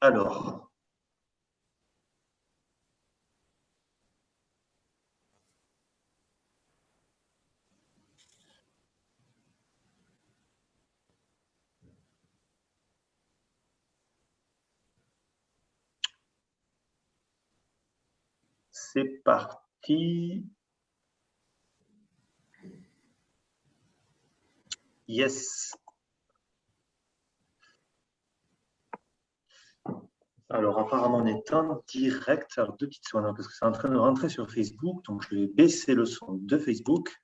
Alors, c'est parti. Yes. Alors, apparemment, on est en direct. Alors, deux petites secondes, parce que c'est en train de rentrer sur Facebook. Donc, je vais baisser le son de Facebook.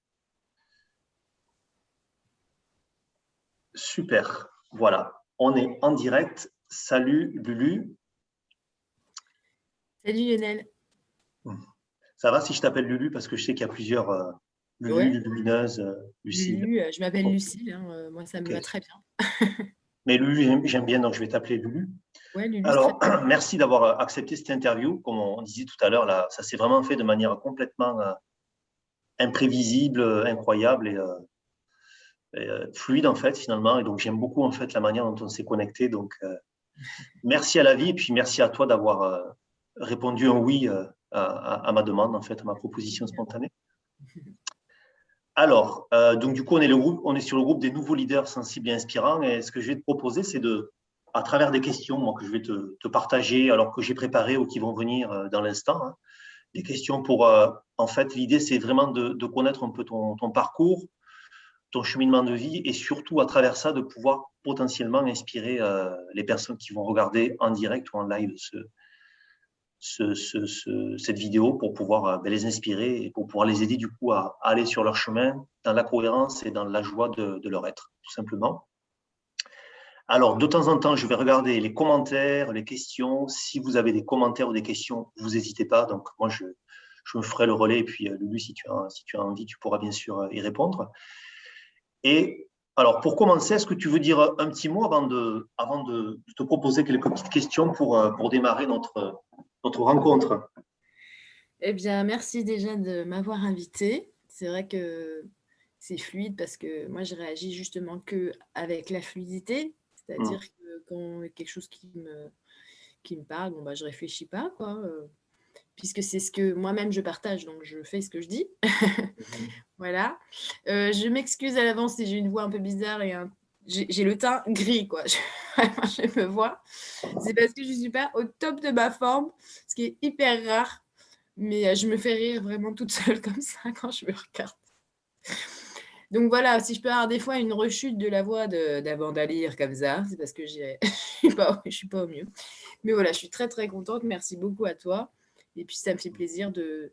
Super. Voilà. On est en direct. Salut, Lulu. Salut Lionel. Ça va si je t'appelle Lulu, parce que je sais qu'il y a plusieurs Lulu, Ouais, Lumineuse, Lucille. Lulu, je m'appelle Ok. Lucille, hein, moi ça me va très bien. Mais Lulu, j'aime bien, donc je vais t'appeler Lulu. Ouais, Lulu, c'est très Alors, bien. merci d'avoir accepté cette interview. Comme on disait tout à l'heure, là, ça s'est vraiment fait de manière complètement imprévisible, incroyable et fluide, en fait, finalement. Et donc, j'aime beaucoup, en fait, la manière dont on s'est connecté. Donc, merci à la vie et puis merci à toi d'avoir répondu un oui à ma demande, en fait, à ma proposition spontanée. Alors, donc du coup, on est sur le groupe des nouveaux leaders sensibles et inspirants. Et ce que je vais te proposer, c'est à travers des questions, moi, que je vais te partager, alors que j'ai préparé ou qui vont venir dans l'instant, hein, des questions pour, en fait, l'idée, c'est vraiment de connaître un peu ton parcours, ton cheminement de vie, et surtout à travers ça, de pouvoir potentiellement inspirer les personnes qui vont regarder en direct ou en live cette vidéo pour pouvoir les inspirer et pour pouvoir les aider du coup à aller sur leur chemin dans la cohérence et dans la joie de leur être, tout simplement. Alors, de temps en temps, je vais regarder les commentaires, les questions. Si vous avez des commentaires ou des questions, vous n'hésitez pas. Donc, moi, je me ferai le relais. Et puis, Lulu, si tu as envie, tu pourras bien sûr y répondre. Et alors, pour commencer, est-ce que tu veux dire un petit mot avant de te proposer quelques petites questions pour démarrer notre rencontre? Eh bien, merci déjà de m'avoir invitée. C'est vrai que c'est fluide parce que moi, je réagis justement que avec la fluidité. C'est-à-dire que quand il y a quelque chose qui me parle, bon, bah, je réfléchis pas, quoi. Puisque c'est ce que moi-même je partage, donc je fais ce que je dis. Voilà. Je m'excuse à l'avance si j'ai une voix un peu bizarre et j'ai le teint gris, quoi. Vraiment, je me vois. C'est parce que je ne suis pas au top de ma forme, ce qui est hyper rare. Mais je me fais rire vraiment toute seule comme ça quand je me regarde. Donc voilà, si je peux avoir des fois une rechute de la voix d'avant d'aller comme ça, c'est parce que je ne suis pas au mieux. Mais voilà, je suis très très contente. Merci beaucoup à toi. Et puis ça me fait plaisir de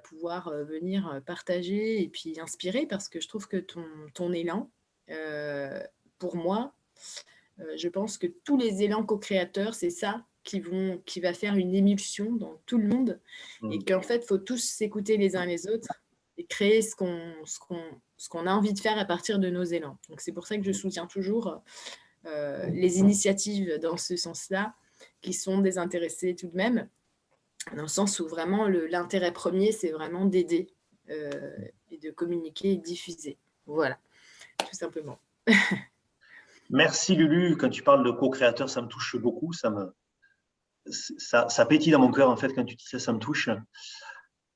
pouvoir venir partager et puis inspirer parce que je trouve que ton élan, pour moi, je pense que tous les élans co-créateurs, c'est ça qui va faire une émulsion dans tout le monde et qu'en fait, il faut tous s'écouter les uns les autres et créer ce qu'on a envie de faire à partir de nos élans. Donc c'est pour ça que je soutiens toujours les initiatives dans ce sens-là qui sont désintéressées tout de même, dans le sens où vraiment l'intérêt premier, c'est vraiment d'aider et de communiquer et de diffuser. Voilà, tout simplement. Merci Lulu, quand tu parles de co-créateur, ça me touche beaucoup, ça pétille dans mon cœur en fait quand tu dis ça, ça me touche.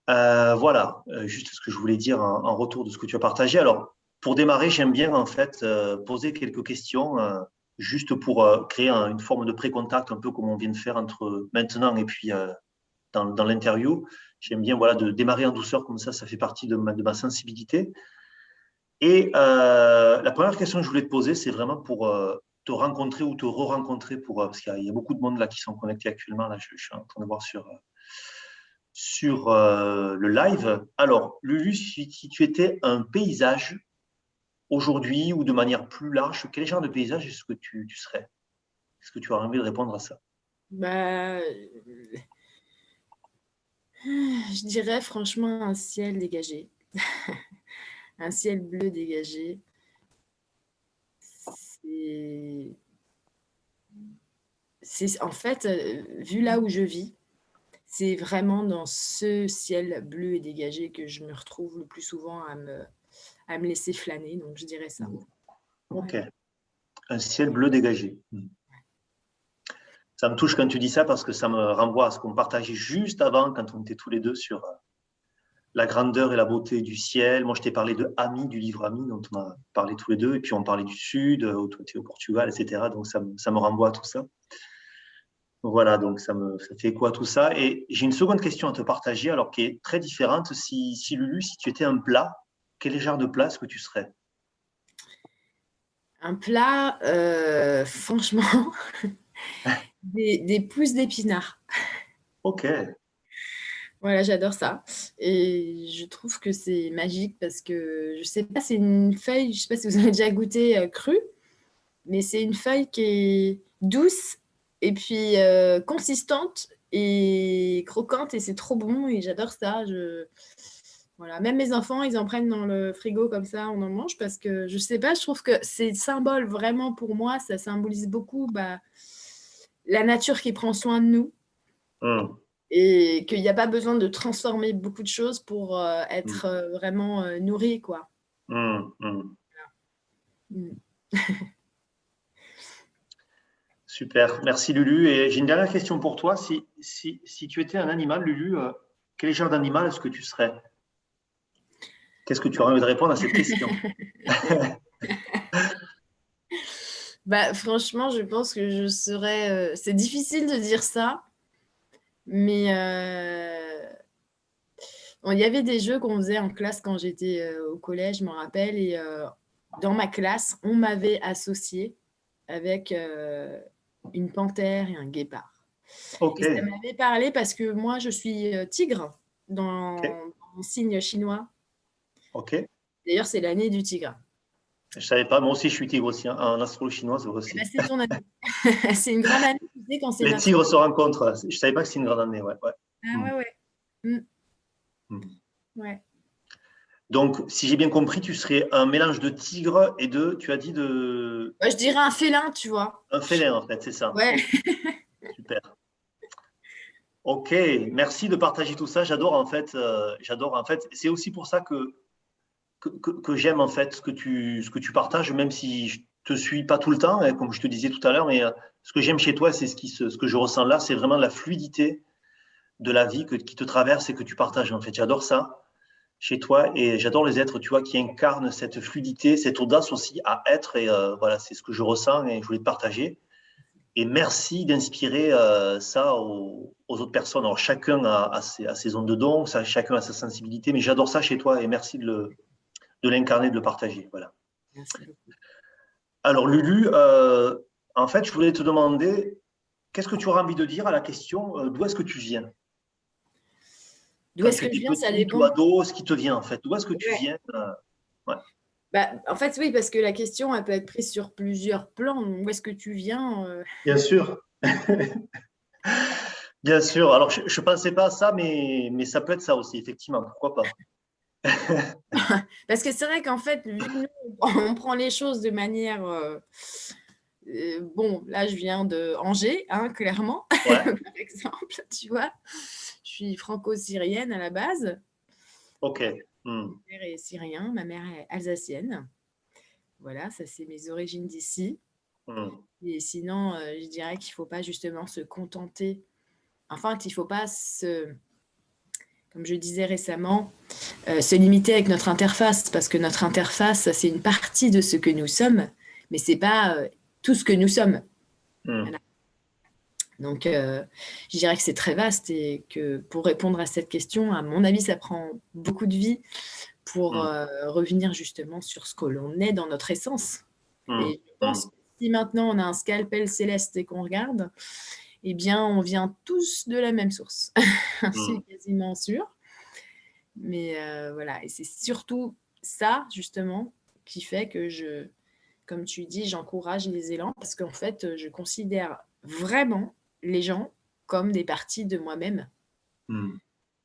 Voilà, juste ce que je voulais dire en retour de ce que tu as partagé. Alors, pour démarrer, j'aime bien en fait poser quelques questions juste pour créer une forme de pré-contact, un peu comme on vient de faire entre maintenant et puis dans l'interview. J'aime bien voilà, de démarrer en douceur comme ça fait partie de ma sensibilité. Et la première question que je voulais te poser, c'est vraiment pour te rencontrer ou te re-rencontrer, parce qu'il y a beaucoup de monde là qui sont connectés actuellement. Là, je suis en train de voir sur le live. Alors, Lulu, si tu étais un paysage aujourd'hui ou de manière plus large, quel genre de paysage est-ce que tu serais? Est-ce que tu as envie de répondre à ça? Bah, je dirais franchement un ciel dégagé. Un ciel bleu dégagé. C'est en fait, vu là où je vis, c'est vraiment dans ce ciel bleu et dégagé que je me retrouve le plus souvent à me laisser flâner, donc je dirais ça. Ok, Ouais. un ciel bleu dégagé. Ça me touche quand tu dis ça parce que ça me renvoie à ce qu'on partageait juste avant quand on était tous les deux sur la grandeur et la beauté du ciel. Moi, je t'ai parlé de Ami, du livre Ami, dont on a parlé tous les deux. Et puis, on parlait du Sud, toi, tu es au Portugal, etc. Donc, ça me renvoie à tout ça. Voilà, donc ça fait écho à tout ça. Et j'ai une seconde question à te partager, alors qui est très différente. Si Lulu, si tu étais un plat, quel genre de plat est-ce que tu serais? Un plat, franchement, des pousses d'épinards. Ok. Voilà, j'adore ça. Et je trouve que c'est magique parce que, je sais pas, c'est une feuille, je sais pas si vous avez déjà goûté crue, mais c'est une feuille qui est douce et puis consistante et croquante et c'est trop bon et j'adore ça. Voilà. Même mes enfants, ils en prennent dans le frigo comme ça, on en mange parce que je sais pas, je trouve que c'est symbole vraiment pour moi, ça symbolise beaucoup la nature qui prend soin de nous Hum, et qu'il n'y a pas besoin de transformer beaucoup de choses pour hum, être vraiment nourri, quoi. hum. Mm. Super. Merci, Lulu. Et j'ai une dernière question pour toi. Si tu étais un animal, Lulu, quel genre d'animal est-ce que tu serais? Qu'est-ce que tu aurais envie de répondre à cette question? Bah, franchement, je pense que je serais. C'est difficile de dire ça, mais bon, il y avait des jeux qu'on faisait en classe quand j'étais au collège, je m'en rappelle, et dans ma classe, on m'avait associé avec une panthère et un guépard. Ok. Et ça m'avait parlé parce que moi, je suis tigre Ok. dans mon signe chinois. Ok. D'ailleurs, c'est l'année du tigre. Je savais pas. Moi aussi, je suis tigre aussi, hein. En astrologie chinoise Eh ben, aussi. c'est ton année. C'est une grande année, tu sais, quand c'est Les notre. tigres se rencontrent. Je savais pas que c'est une grande année. Ouais, ouais. Ah Hmm, ouais, ouais. Mm, hmm. ouais. Donc, si j'ai bien compris, tu serais un mélange de tigre et tu as dit Ouais, je dirais un félin, tu vois. un félin, en fait, c'est ça. Ouais. Ok, super. Ok, merci de partager tout ça. J'adore en fait. C'est aussi pour ça que j'aime en fait ce que tu partages, même si je te suis pas tout le temps, hein, comme je te disais tout à l'heure, mais ce que j'aime chez toi, c'est ce que je ressens là, c'est vraiment la fluidité de la vie qui te traverse et que tu partages. En fait, j'adore ça chez toi et j'adore les êtres, tu vois, qui incarnent cette fluidité, cette audace aussi à être. Et voilà, c'est ce que je ressens et je voulais te partager. Et merci d'inspirer ça aux autres personnes. Alors, chacun a ses zones de don, chacun a sa sensibilité, mais j'adore ça chez toi et merci de l'incarner, de le partager. Voilà. Merci beaucoup. Alors, Lulu, en fait, je voulais te demander, qu'est-ce que tu auras envie de dire à la question d'où est-ce que tu viens? D'où Quand est-ce tu que je étais viens, ça petite ou dépend. ado, ce qui te vient en fait? D'où est-ce que tu Ouais. viens ouais. Bah, en fait, oui, parce que la question, elle peut être prise sur plusieurs plans. Où est-ce que tu viens Bien sûr. Bien sûr. Alors, je ne pensais pas à ça, mais ça peut être ça aussi, effectivement. Pourquoi pas? Parce que c'est vrai qu'en fait, vu que nous, on prend les choses de manière. Bon, là, je viens de Angers, hein, clairement, Ouais. par exemple, tu vois. Je suis franco-syrienne à la base. Ok. Hmm. Mon père est syrien, ma mère est alsacienne. Voilà, ça, c'est mes origines d'ici. Hmm. Et sinon, je dirais qu'il ne faut pas justement se contenter. Enfin, qu'il ne faut pas comme je disais récemment, se limiter avec notre interface, parce que notre interface, c'est une partie de ce que nous sommes, mais ce n'est pas tout ce que nous sommes. Hmm. Voilà. Donc, je dirais que c'est très vaste et que pour répondre à cette question, à mon avis, ça prend beaucoup de vie pour Hmm. revenir justement sur ce que l'on est dans notre essence. Hmm. Et je Hmm. pense que si maintenant on a un scalpel céleste et qu'on regarde, eh bien, on vient tous de la même source. Hmm. C'est quasiment sûr. Mais voilà, et c'est surtout ça, justement, qui fait que comme tu dis, j'encourage les élans parce qu'en fait, je considère vraiment les gens comme des parties de moi-même Hmm.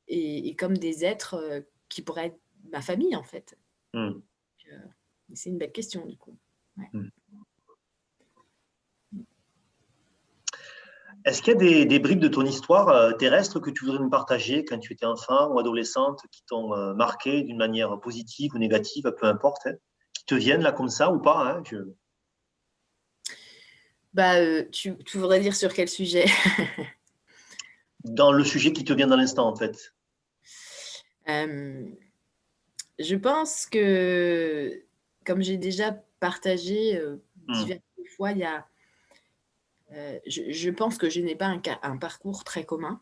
et comme des êtres qui pourraient être ma famille, en fait. Hmm. Donc, c'est une belle question, du coup. Ouais. Hmm. Est-ce qu'il y a des bribes de ton histoire terrestre que tu voudrais nous partager quand tu étais enfant ou adolescente qui t'ont marqué d'une manière positive ou négative, peu importe, hein, qui te viennent là comme ça ou pas hein, Tu voudrais dire sur quel sujet? Dans le sujet qui te vient dans l'instant, en fait. Je pense que, comme j'ai déjà partagé Hmm. diverses fois, je pense que je n'ai pas un parcours très commun.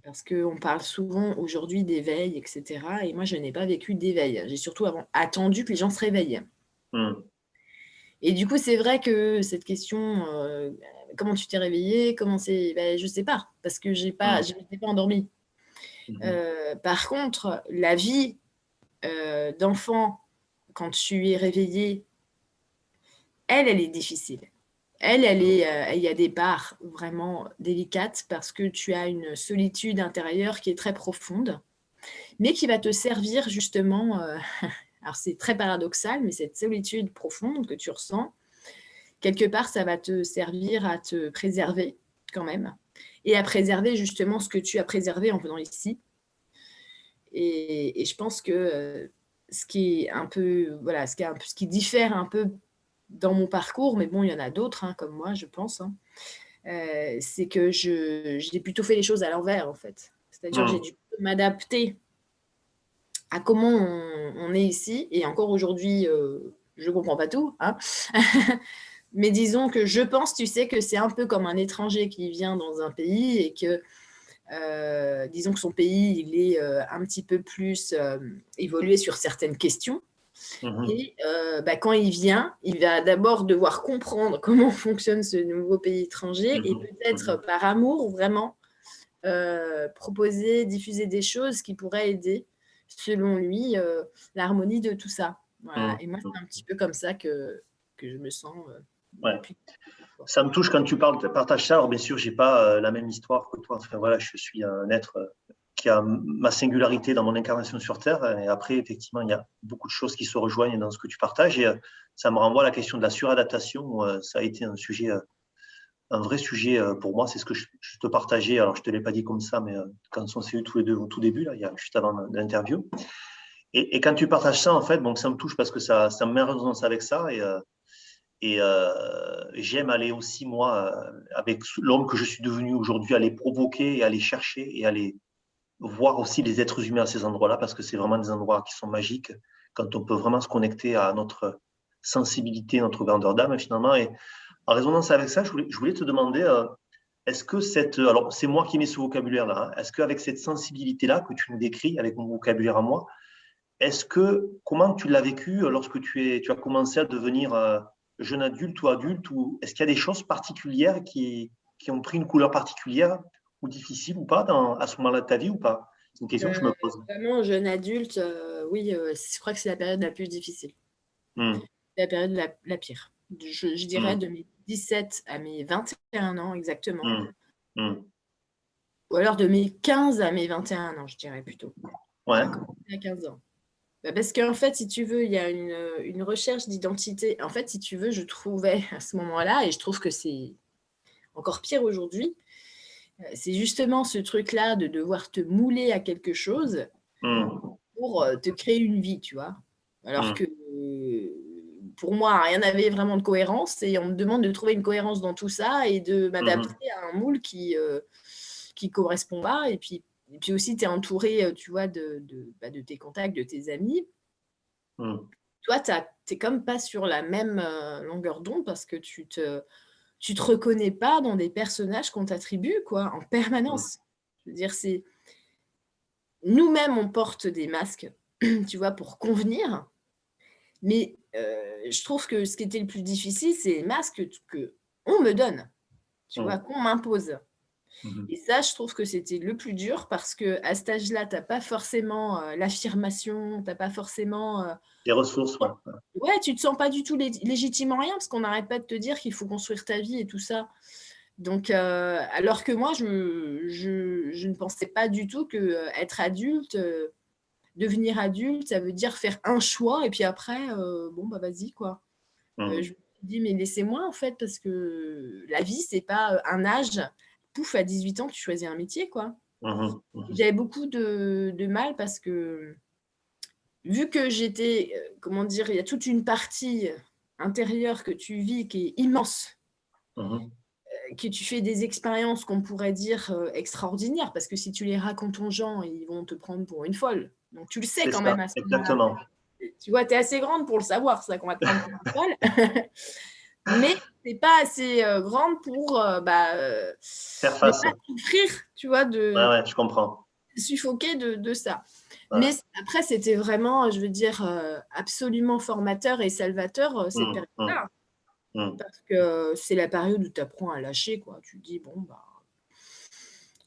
Parce qu'on parle souvent aujourd'hui d'éveil, etc. Et moi, je n'ai pas vécu d'éveil. J'ai surtout attendu que les gens se réveillent. Hmm. Et du coup, c'est vrai que cette question, comment tu t'es réveillé, je ne sais pas, parce que je n'étais pas endormie. Par contre, la vie d'enfant, quand tu es réveillé, elle est difficile. Il y a des parts vraiment délicates parce que tu as une solitude intérieure qui est très profonde, mais qui va te servir justement, alors c'est très paradoxal, mais cette solitude profonde que tu ressens, quelque part, ça va te servir à te préserver quand même, et à préserver justement ce que tu as préservé en venant ici. Et je pense que ce qui est un peu, voilà, ce qui diffère un peu dans mon parcours, mais bon, il y en a d'autres comme moi, je pense, c'est que j'ai plutôt fait les choses à l'envers, en fait. C'est-à-dire que j'ai dû m'adapter à comment on est ici. Et encore aujourd'hui, je ne comprends pas tout. Mais disons que je pense, tu sais, que c'est un peu comme un étranger qui vient dans un pays et que, disons que son pays, il est un petit peu plus évolué sur certaines questions. Et quand il vient, il va d'abord devoir comprendre comment fonctionne ce nouveau pays étranger et peut-être par amour, vraiment, proposer, diffuser des choses qui pourraient aider, selon lui, l'harmonie de tout ça. Voilà. Et moi, c'est un petit peu comme ça que je me sens Ouais. depuis. Ça me touche quand tu partages ça. Alors, bien sûr, j'ai pas la même histoire que toi. Enfin, voilà, je suis un être qui a ma singularité dans mon incarnation sur Terre. Et après, effectivement, il y a beaucoup de choses qui se rejoignent dans ce que tu partages. Et ça me renvoie à la question de la suradaptation. Ça a été un sujet, un vrai sujet pour moi. C'est ce que je te partageais. Alors, je te l'ai pas dit comme ça, mais quand on s'est eu tous les deux au tout début, là, juste avant l'interview. Et quand tu partages ça, en fait, bon, ça me touche parce que ça me met en résonance avec ça. Et j'aime aller aussi, moi, avec l'homme que je suis devenu aujourd'hui, aller provoquer et aller chercher et aller voir aussi les êtres humains à ces endroits-là, parce que c'est vraiment des endroits qui sont magiques, quand on peut vraiment se connecter à notre sensibilité, notre grandeur d'âme, finalement. Et en résonance avec ça, je voulais te demander, est-ce que alors c'est moi qui mets ce vocabulaire-là, est-ce qu'avec cette sensibilité-là que tu nous décris, avec mon vocabulaire à moi, comment tu l'as vécu lorsque tu as commencé à devenir jeune adulte ou adulte, ou est-ce qu'il y a des choses particulières qui ont pris une couleur particulière ou difficile ou pas à ce moment-là de ta vie ou pas? C'est une question que je me pose. Vraiment, jeune adulte, oui, je crois que c'est la période la plus difficile. Hmm. La période la pire. Je dirais Hmm. de mes 17 à mes 21 ans exactement. Hmm. Hmm. Ou alors de mes 15 à mes 21 ans, je dirais plutôt. Ouais. À commencer à 15 ans. Parce qu'en fait, si tu veux, il y a une recherche d'identité. En fait, si tu veux, je trouvais à ce moment-là, et je trouve que c'est encore pire aujourd'hui, c'est justement ce truc-là de devoir te mouler à quelque chose Hmm. pour te créer une vie, tu vois. Alors Hmm. que pour moi, rien n'avait vraiment de cohérence et on me demande de trouver une cohérence dans tout ça et de Hmm. m'adapter à un moule qui correspond pas. Et puis aussi, tu es entouré, tu vois, de tes contacts, de tes amis. Hmm. Toi, tu n'es comme pas sur la même longueur d'onde parce que tu te reconnais pas dans des personnages qu'on t'attribue, quoi, en permanence. Je veux dire, c'est nous-mêmes, on porte des masques, tu vois, pour convenir. Mais je trouve que ce qui était le plus difficile, c'est les masques qu'on me donne, tu vois, Hmm. qu'on m'impose. Hmm. Et ça, je trouve que c'était le plus dur parce qu'à cet âge-là, tu n'as pas forcément l'affirmation, tu n'as pas forcément. Les ressources, ouais. Ouais, tu ne te sens pas du tout légitime en rien parce qu'on n'arrête pas de te dire qu'il faut construire ta vie et tout ça. Donc, alors que moi, je ne pensais pas du tout que être adulte, devenir adulte, ça veut dire faire un choix et puis après, bon, bah vas-y, quoi. Je Hmm. me suis dit, mais laissez-moi en fait, parce que la vie, c'est pas un âge. Pouf, à 18 ans, tu choisis un métier, quoi. Hmm. Hmm. J'avais beaucoup de mal parce que, vu que j'étais, comment dire, il y a toute une partie intérieure que tu vis qui est immense. Mhm. que tu fais des expériences qu'on pourrait dire extraordinaires, parce que si tu les racontes aux gens, ils vont te prendre pour une folle. Donc, tu le sais C'est quand ça, même à ce moment-là. exactement. Tu vois, tu es assez grande pour le savoir, ça, qu'on va te prendre pour une folle. Mais tu n'es pas assez grande pour Faire ne face. pas souffrir, tu vois, Ouais, ouais, je comprends. suffoquer de ça. Ouais. Mais après, c'était vraiment, je veux dire, absolument formateur et salvateur cette Mm, mm, période-là. mm, Parce que c'est la période où tu apprends à lâcher, quoi. Tu te dis, bon, bah.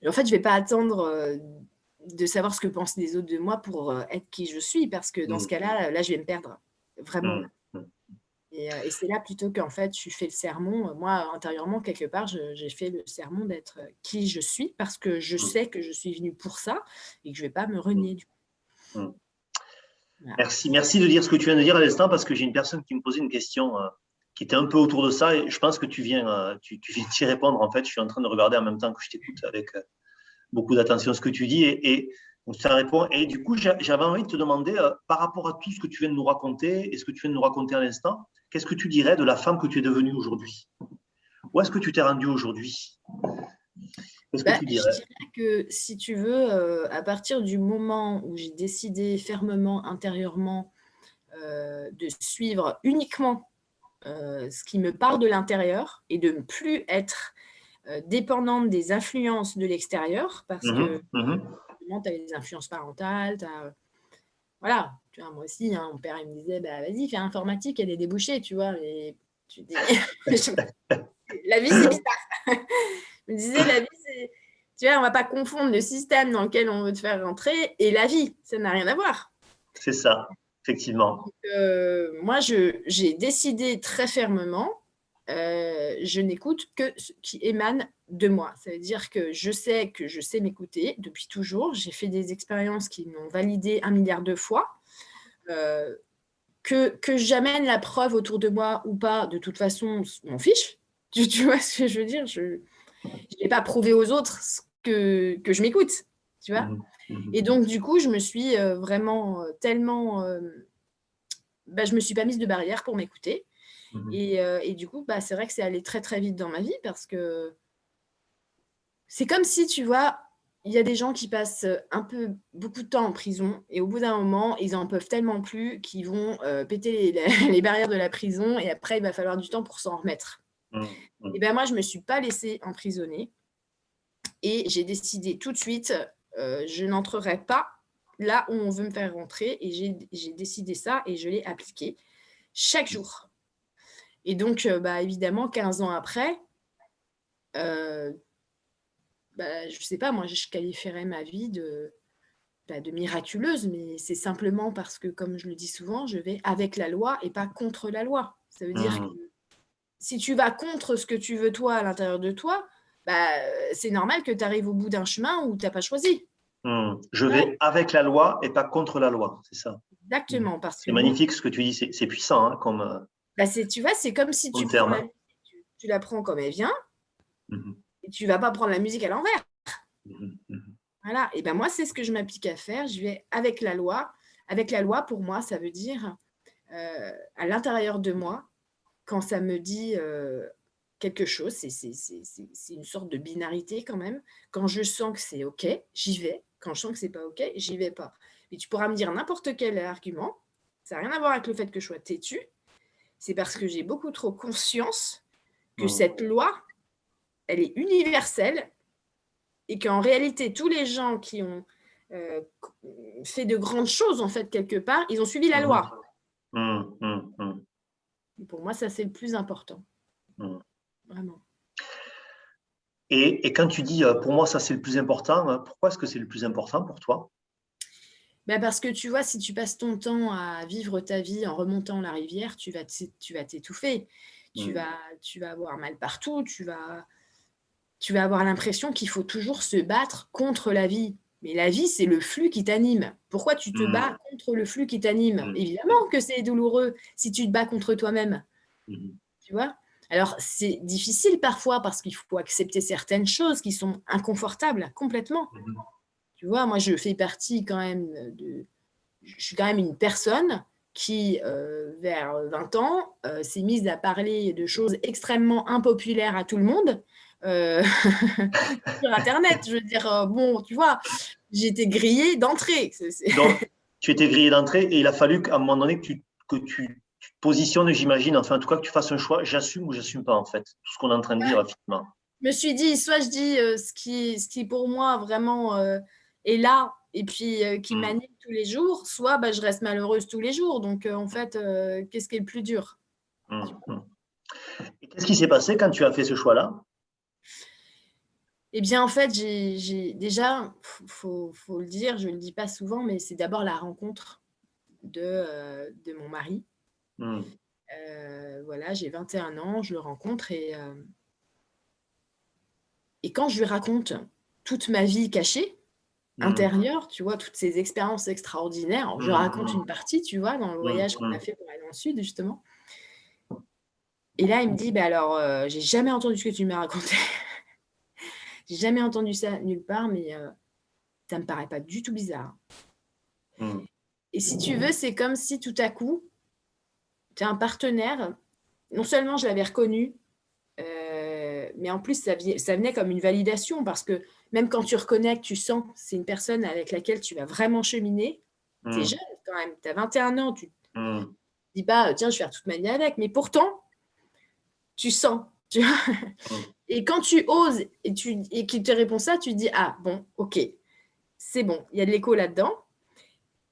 Et en fait, je ne vais pas attendre de savoir ce que pensent les autres de moi pour être qui je suis, parce que dans ce mm, cas-là, là, je vais me perdre. Vraiment. mm, mm. Et c'est là plutôt qu'en fait, tu fais le sermon. Moi, intérieurement, quelque part, j'ai fait le sermon d'être qui je suis, parce que je Mm, sais que je suis venue pour ça et que je ne vais pas me mm, renier du coup. mm. Voilà. Merci de dire ce que tu viens de dire à l'instant parce que j'ai une personne qui me posait une question qui était un peu autour de ça et je pense que tu viens d'y répondre. En fait, je suis en train de regarder en même temps que je t'écoute avec beaucoup d'attention ce que tu dis et donc ça répond. Et du coup, j'avais envie de te demander par rapport à tout ce que tu viens de nous raconter et ce que tu viens de nous raconter à l'instant, qu'est-ce que tu dirais de la femme que tu es devenue aujourd'hui? Où est-ce que tu t'es rendue aujourd'hui? Qu'est-ce que tu Je dirais? dirais que si tu veux, à partir du moment où j'ai décidé fermement, intérieurement, de suivre uniquement ce qui me part de l'intérieur et de ne plus être dépendante des influences de l'extérieur, parce que tu as les influences parentales, voilà, tu vois, moi aussi, hein, mon père il me disait, bah, vas-y, fais informatique, il y a des débouchés, tu vois, mais tu dis, la vie c'est bizarre. Je me disais, la vie c'est, tu vois, on va pas confondre le système dans lequel on veut te faire rentrer et la vie, ça n'a rien à voir. C'est ça, effectivement. Moi, j'ai décidé très fermement, je n'écoute que ce qui émane de moi. Ça veut dire que je sais m'écouter depuis toujours. J'ai fait des expériences qui m'ont validé 1 milliard de fois. Que j'amène la preuve autour de moi ou pas, de toute façon, je m'en fiche. Tu vois ce que je veux dire? Je ne vais pas prouver aux autres que je m'écoute, tu vois? Et donc, du coup, je me suis vraiment tellement je me suis pas mise de barrière pour m'écouter. Et du coup, c'est vrai que c'est allé très très vite dans ma vie parce que c'est comme si, tu vois, il y a des gens qui passent un peu beaucoup de temps en prison et au bout d'un moment, ils en peuvent tellement plus qu'ils vont péter les barrières de la prison et après, il va falloir du temps pour s'en remettre. Et ben moi, je me suis pas laissée emprisonner et j'ai décidé tout de suite, je n'entrerai pas là où on veut me faire rentrer et j'ai décidé ça et je l'ai appliqué chaque jour. Et donc, évidemment, 15 ans après, je sais pas, moi, je qualifierais ma vie de miraculeuse, mais c'est simplement parce que, comme je le dis souvent, je vais avec la loi et pas contre la loi. Ça veut dire que si tu vas contre ce que tu veux toi à l'intérieur de toi, c'est normal que tu arrives au bout d'un chemin où tu n'as pas choisi. Je Ouais, vais avec la loi et pas contre la loi, c'est ça. exactement, parce C'est que bon, magnifique ce que tu dis, c'est puissant hein, tu vois, c'est comme si comme tu prends la terme. musique, tu la prends comme elle vient, Mhm, et tu vas pas prendre la musique à l'envers. mhm, mhm, Voilà, et ben moi, c'est ce que je m'applique à faire. Je vais avec la loi. Avec la loi, pour moi, ça veut dire à l'intérieur de moi, quand ça me dit quelque chose, c'est une sorte de binarité quand même. Quand je sens que c'est OK, j'y vais. Quand je sens que c'est pas OK, j'y vais pas. Mais tu pourras me dire n'importe quel argument. Ça n'a rien à voir avec le fait que je sois têtue. C'est parce que j'ai beaucoup trop conscience que mhm, cette loi, elle est universelle et qu'en réalité, tous les gens qui ont euh, fait de grandes choses, en fait, quelque part, ils ont suivi la mhm, loi. mhm, mhm, mhm, Et pour moi, ça, c'est le plus important. mhm. Vraiment. Et quand tu dis pour moi ça c'est le plus important, pourquoi est-ce que c'est le plus important pour toi? Parce que tu vois, si tu passes ton temps à vivre ta vie en remontant la rivière, tu vas t'étouffer. Mhm, Tu vas avoir mal partout. Tu vas avoir l'impression qu'il faut toujours se battre contre la vie. Mais la vie, c'est le flux qui t'anime. Pourquoi tu te mhm, bats contre le flux qui t'anime? mhm, Évidemment que c'est douloureux si tu te bats contre toi-même. mhm, Tu vois? Alors, c'est difficile parfois parce qu'il faut accepter certaines choses qui sont inconfortables complètement. mhm, Tu vois, moi, je fais partie quand même je suis quand même une personne qui, vers 20 ans, s'est mise à parler de choses extrêmement impopulaires à tout le monde sur Internet. Je veux dire, bon, tu vois, j'ai été grillée d'entrée. Donc, tu étais grillé d'entrée et il a fallu qu'à un moment donné que tu te positionnes, j'imagine, enfin, en tout cas, que tu fasses un choix, j'assume ou j'assume pas, en fait, tout ce qu'on est en train de dire, finalement. Je me suis dit, soit je dis ce qui pour moi vraiment est là et puis qui m'anime tous les jours, soit je reste malheureuse tous les jours. Donc, en fait, qu'est-ce qui est le plus dur? Et qu'est-ce qui s'est passé quand tu as fait ce choix-là? Eh bien, en fait, j'ai déjà, faut le dire, je ne le dis pas souvent, mais c'est d'abord la rencontre de mon mari. Voilà, j'ai 21 ans, je le rencontre et quand je lui raconte toute ma vie cachée, intérieure, tu vois, toutes ces expériences extraordinaires, je raconte une partie, tu vois, dans le voyage qu'on a fait pour aller dans le sud, justement. Et là, il me dit, alors, j'ai jamais entendu ce que tu m'as raconté. J'ai jamais entendu ça nulle part, mais ça me paraît pas du tout bizarre. Et si tu veux, c'est comme si tout à coup, tu as un partenaire, non seulement je l'avais reconnu, mais en plus, ça venait comme une validation parce que même quand tu reconnais que tu sens que c'est une personne avec laquelle tu vas vraiment cheminer, tu es jeune quand même, tu as 21 ans, tu ne dis pas, tiens, je vais faire toute ma vie avec, mais pourtant, tu sens, tu vois. Et quand tu oses et qu'il te répond ça, tu te dis, ah bon, ok, c'est bon, il y a de l'écho là-dedans.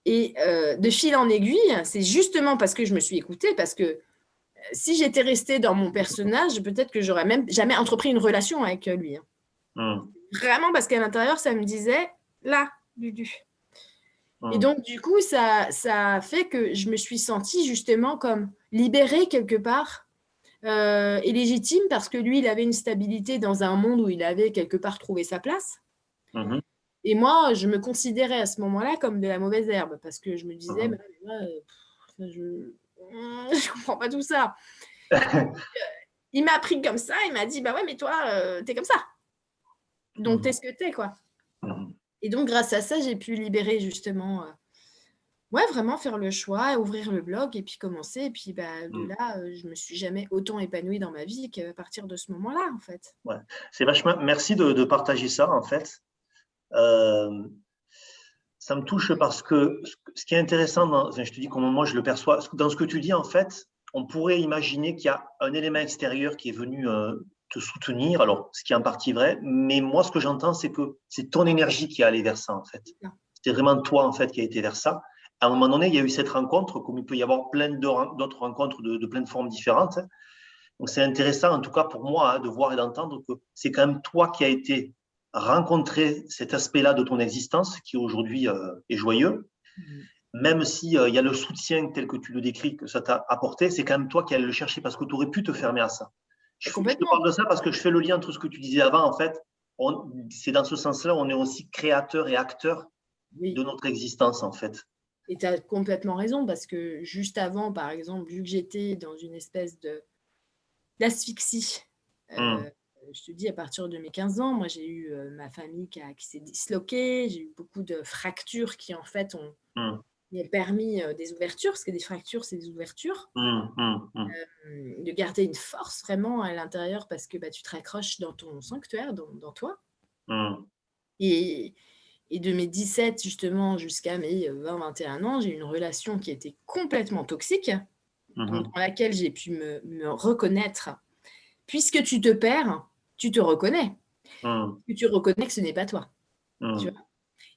Et de fil en aiguille, c'est justement parce que je me suis écoutée, parce que si j'étais restée dans mon personnage, peut-être que j'aurais même jamais entrepris une relation avec lui. Vraiment parce qu'à l'intérieur, ça me disait, là, Dudu. Et donc, du coup, ça a fait que je me suis sentie justement comme libérée quelque part et légitime parce que lui, il avait une stabilité dans un monde où il avait quelque part trouvé sa place. Et moi, je me considérais à ce moment-là comme de la mauvaise herbe parce que je me disais, je comprends pas tout ça. Il m'a pris comme ça, il m'a dit, ouais, mais toi, t'es comme ça. Donc, t'es ce que t'es, quoi. Et donc, grâce à ça, j'ai pu libérer justement, vraiment faire le choix, ouvrir le blog et puis commencer. Et puis, de là, je me suis jamais autant épanouie dans ma vie qu'à partir de ce moment-là, en fait. Ouais. C'est vachement. Merci de partager ça, en fait. Ça me touche parce que ce qui est intéressant, je te dis comment moi je le perçois, dans ce que tu dis, en fait, on pourrait imaginer qu'il y a un élément extérieur qui est venu te soutenir, alors ce qui est en partie vrai, mais moi ce que j'entends, c'est que c'est ton énergie qui est allée vers ça, en fait. C'était vraiment toi, en fait, qui a été vers ça. À un moment donné, il y a eu cette rencontre, comme il peut y avoir plein d'autres rencontres de plein de formes différentes. Donc c'est intéressant, en tout cas pour moi, de voir et d'entendre que c'est quand même toi qui as été rencontrer cet aspect-là de ton existence qui aujourd'hui est joyeux, même s'il y a le soutien tel que tu le décris, que ça t'a apporté, c'est quand même toi qui allais le chercher parce que tu aurais pu te fermer à ça. Je te parle de ça parce que je fais le lien entre ce que tu disais avant, en fait. C'est dans ce sens-là, on est aussi créateur et acteur de notre existence, en fait. Et tu as complètement raison parce que juste avant, par exemple, vu que j'étais dans une espèce d'asphyxie, je te dis, à partir de mes 15 ans, moi, j'ai eu ma famille qui s'est disloquée, j'ai eu beaucoup de fractures qui, en fait, ont permis des ouvertures, parce que des fractures, c'est des ouvertures, de garder une force vraiment à l'intérieur parce que tu te raccroches dans ton sanctuaire, dans toi. Et de mes 17, justement, jusqu'à mes 20-21 ans, j'ai eu une relation qui était complètement toxique, donc, dans laquelle j'ai pu me reconnaître. Puisque tu te perds, tu te reconnais. Tu reconnais que ce n'est pas toi. Tu vois.